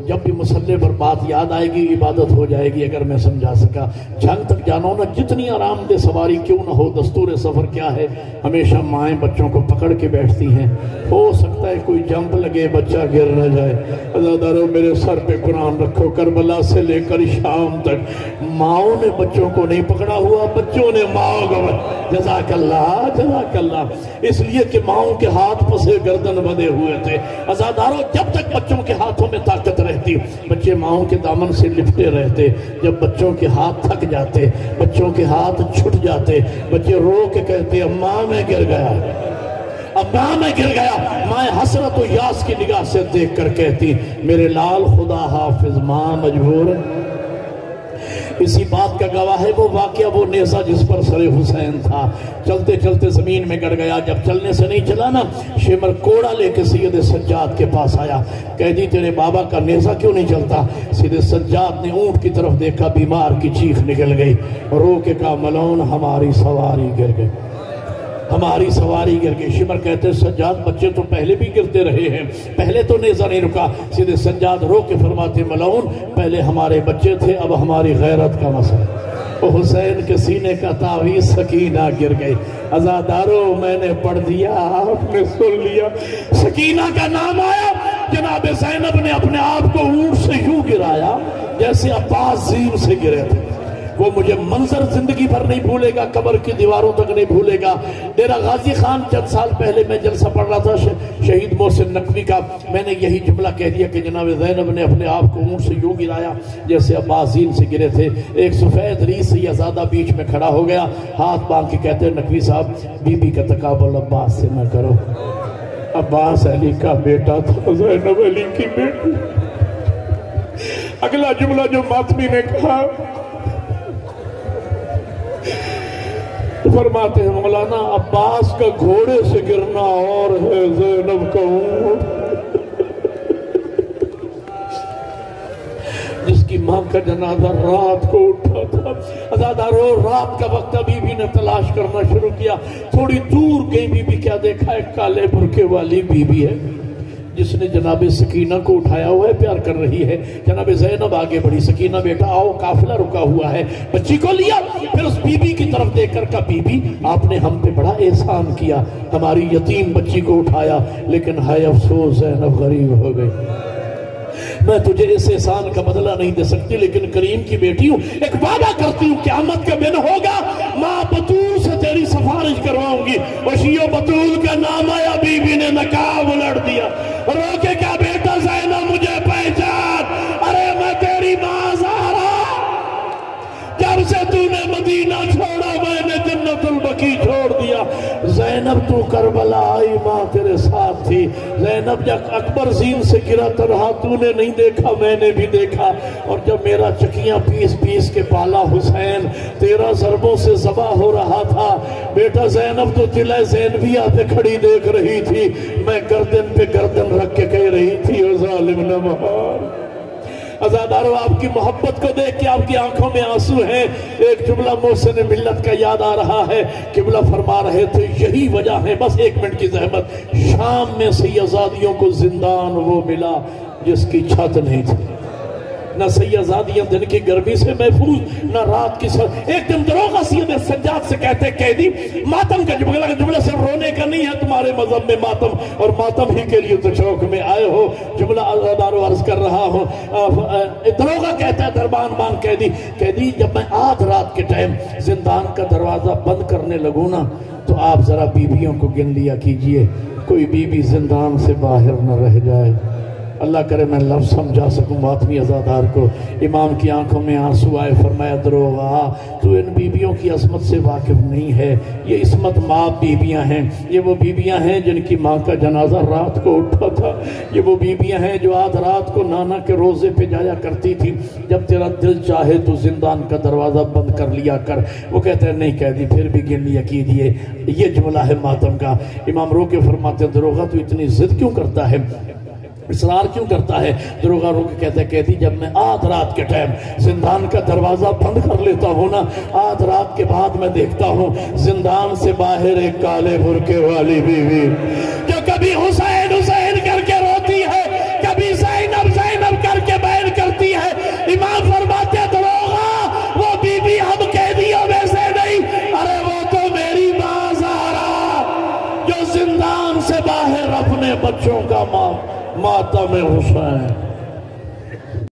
جب بھی مسلح پر بات یاد آئے گی عبادت ہو جائے گی اگر میں سمجھا سکا. جھنگ تک جانا ہونا، جتنی آرام دہ سواری کیوں نہ ہو، دستور سفر کیا ہے ہمیشہ مائیں بچوں کو پکڑ کے بیٹھتی ہیں. ہو سکتا ہے کوئی جمپ لگے بچہ گر نہ جائے. عزادارو میرے سر پہ قرآن رکھو. کربلا سے لے کر شام تک ماؤں نے بچوں کو نہیں پکڑا ہوا، بچوں نے ماؤں کو. جزاک اللہ جزاک اللہ. اس لیے کہ ماؤں کے ہاتھ پسے گردن بندھے ہوئے تھے. عزادارو جب تک بچوں کے ہاتھوں میں طاقت رہتی بچے ماؤں کے دامن سے لپٹے رہتے. جب بچوں کے ہاتھ تھک جاتے، بچوں کے ہاتھ چھٹ جاتے، بچے رو کے کہتے اماں میں گر گیا، اماں میں گر گیا. ماں حسرت و یاس کی نگاہ سے دیکھ کر کہتی میرے لال خدا حافظ ماں مجبور. اسی بات کا گواہ ہے وہ واقعہ، وہ نیزہ جس پر سر حسین تھا چلتے چلتے زمین میں گڑ گیا. جب چلنے سے نہیں چلا نا، شمر کوڑا لے کے سید سجاد کے پاس آیا. قیدی تیرے بابا کا نیزہ کیوں نہیں چلتا؟ سید سجاد نے اونٹ کی طرف دیکھا، بیمار کی چیخ نکل گئی. رو کے کہا ملعون ہماری سواری گر گئی، ہماری سواری گر گئی. شمر کہتے سجاد بچے تو پہلے بھی گرتے رہے ہیں، پہلے تو نیزہ نہیں رکا. سیدھے سجاد رو کے فرماتے ملعون پہلے ہمارے بچے تھے اب ہماری غیرت کا مسئلہ. وہ حسین کے سینے کا تعویذ سکینہ گر گئی. عزادارو میں نے پڑھ دیا، آپ نے سن لیا، سکینہ کا نام آیا. جناب زینب نے اپنے آپ کو اونٹ سے یوں گرایا جیسے عباس زین سے گرے تھے. وہ مجھے منظر زندگی بھر نہیں بھولے گا، قبر کی دیواروں تک نہیں بھولے گا. ڈیرہ غازی خان چند سال پہلے میں جلسہ پڑھ رہا تھا شہید محسن نقوی کا. میں نے یہی جملہ کہہ دیا کہ جناب زینب نے اپنے آپ کو اونٹ سے یوں گرایا جیسے عباس زین سے گرے تھے. ایک سفید ریس شہزادہ بیچ میں کھڑا ہو گیا، ہاتھ باندھ کے کہتے ہیں نقوی صاحب بی بی کا تقابل عباس سے نہ کرو. عباس علی کا بیٹا تھا، زینب علی کی بیٹی. اگلا جملہ جو ماتمی نے کہا، فرماتے ہیں مولانا عباس کا گھوڑے سے گرنا اور ہے زینب کا اونٹ. جس کی ماں کا جنازہ رات کو اٹھا تھا. عزادارو رات کا وقت بی بی نے تلاش کرنا شروع کیا. تھوڑی دور گئی بی بی، کیا دیکھا ایک کالے برقعے والی بی بی ہے جس نے جناب سکینہ کو اٹھایا ہوا ہے، پیار کر رہی ہے. جناب زینب آگے بڑھی، سکینہ بیٹا آؤ قافلہ رکا ہوا ہے. بچی کو لیا، پھر اس بی بی کی طرف دیکھ کر کہا بی بی آپ نے ہم پہ بڑا احسان کیا، ہماری یتیم بچی کو اٹھایا، لیکن ہائے افسوس زینب غریب ہو گئی. میں تجھے اس احسان کا بدلہ نہیں دے سکتی، لیکن کریم کی بیٹی ہوں، ایک وعدہ کرتی ہوں قیامت کا دن ہوگا ماں بطول سے تیری سفارش کرواؤں گی. وشیو بطول کا نام آیا، بی بی نے نقاب الٹ دیا، روکے کیا بیٹا زینب مجھے پہچان. ارے میں تیری ماں زہرا، جب سے تو نے مدینہ چھوڑا میں نے جنت البقیع چھوڑ دیا. زینب تو کربلا آئی، ماں تیرے ساتھ تھی. زینب جب اکبر زین سے گرا تنہا تو نے نہیں دیکھا، میں نے بھی دیکھا. اور جب میرا چکیاں پیس پیس کے پالا حسین 13 ضربوں سے ذبح ہو رہا تھا، بیٹا زینب تو تلہ زینبیہ پہ کھڑی دیکھ رہی تھی، میں گردن پہ گردن رکھ کے کہہ رہی تھی او ظالم نہ مہار. عزادارو آپ کی محبت کو دیکھ کے آپ کی آنکھوں میں آنسو ہیں. ایک جملہ محسن ملت کا یاد آ رہا ہے. قبلہ فرما رہے تھے یہی وجہ ہے، بس 1 منٹ کی زحمت، شام میں سیدزادیوں کو زندان وہ ملا جس کی چھت نہیں تھی. نہ سیدزادیاں دن کی گرمی سے محفوظ، نہ رات کی سر. ایک دن دروغہ سید سجاد سے کہتے قیدی ماتم کا جملہ صرف رونے کا نہیں ہے، تمہارے مذہب میں ماتم، اور ماتم ہی کے لیے تو چوک میں آئے ہو. جملہ عزادارو عرض کر رہا ہوں. دروغہ کہتا ہے دربان بان قیدی جب میں آدھ رات کے ٹائم زندان کا دروازہ بند کرنے لگوں نا تو آپ ذرا بیویوں کو گن لیا کیجئے، کوئی بیوی زندان سے باہر نہ رہ جائے. اللہ کرے میں لفظ سمجھا سکوں ماتمی عزادار کو. امام کی آنکھوں میں آنسو آئے، فرمایا دروغہ تو ان بیویوں کی عظمت سے واقف نہیں ہے. یہ عصمت ماں بیویاں ہیں، یہ وہ بیویاں ہیں جن کی ماں کا جنازہ رات کو اٹھا تھا. یہ وہ بیویاں ہیں جو آدھ رات کو نانا کے روزے پہ جایا کرتی تھی. جب تیرا دل چاہے تو زندان کا دروازہ بند کر لیا کر. وہ کہتے ہیں نہیں قیدی پھر بھی گن لیا کیجئے. یہ جملہ ہے ماتم کا. امام رو کے فرماتے ہیں دروغہ تو اتنی ضد کیوں کرتا ہے، اصرار کیوں کرتا ہے؟ دروغہ رو کے کہتے ہیں قیدی جب میں آدھ رات کے ٹائم زندان کا دروازہ بند کر لیتا ہوں نا، آدھ رات کے بعد میں دیکھتا ہوں زندان سے باہر ایک کالے برقعے والی بیوی جو کبھی حسین حسین کر کے روتی ہے، کبھی زینب زینب کر کے بیان کرتی ہے. امام فرماتے ہیں دروغہ وہ بیوی ہم قیدیوں میں سے نہیں، ارے وہ تو میری ماں زہرا جو زندان سے باہر اپنے بچوں کا ماتم حسین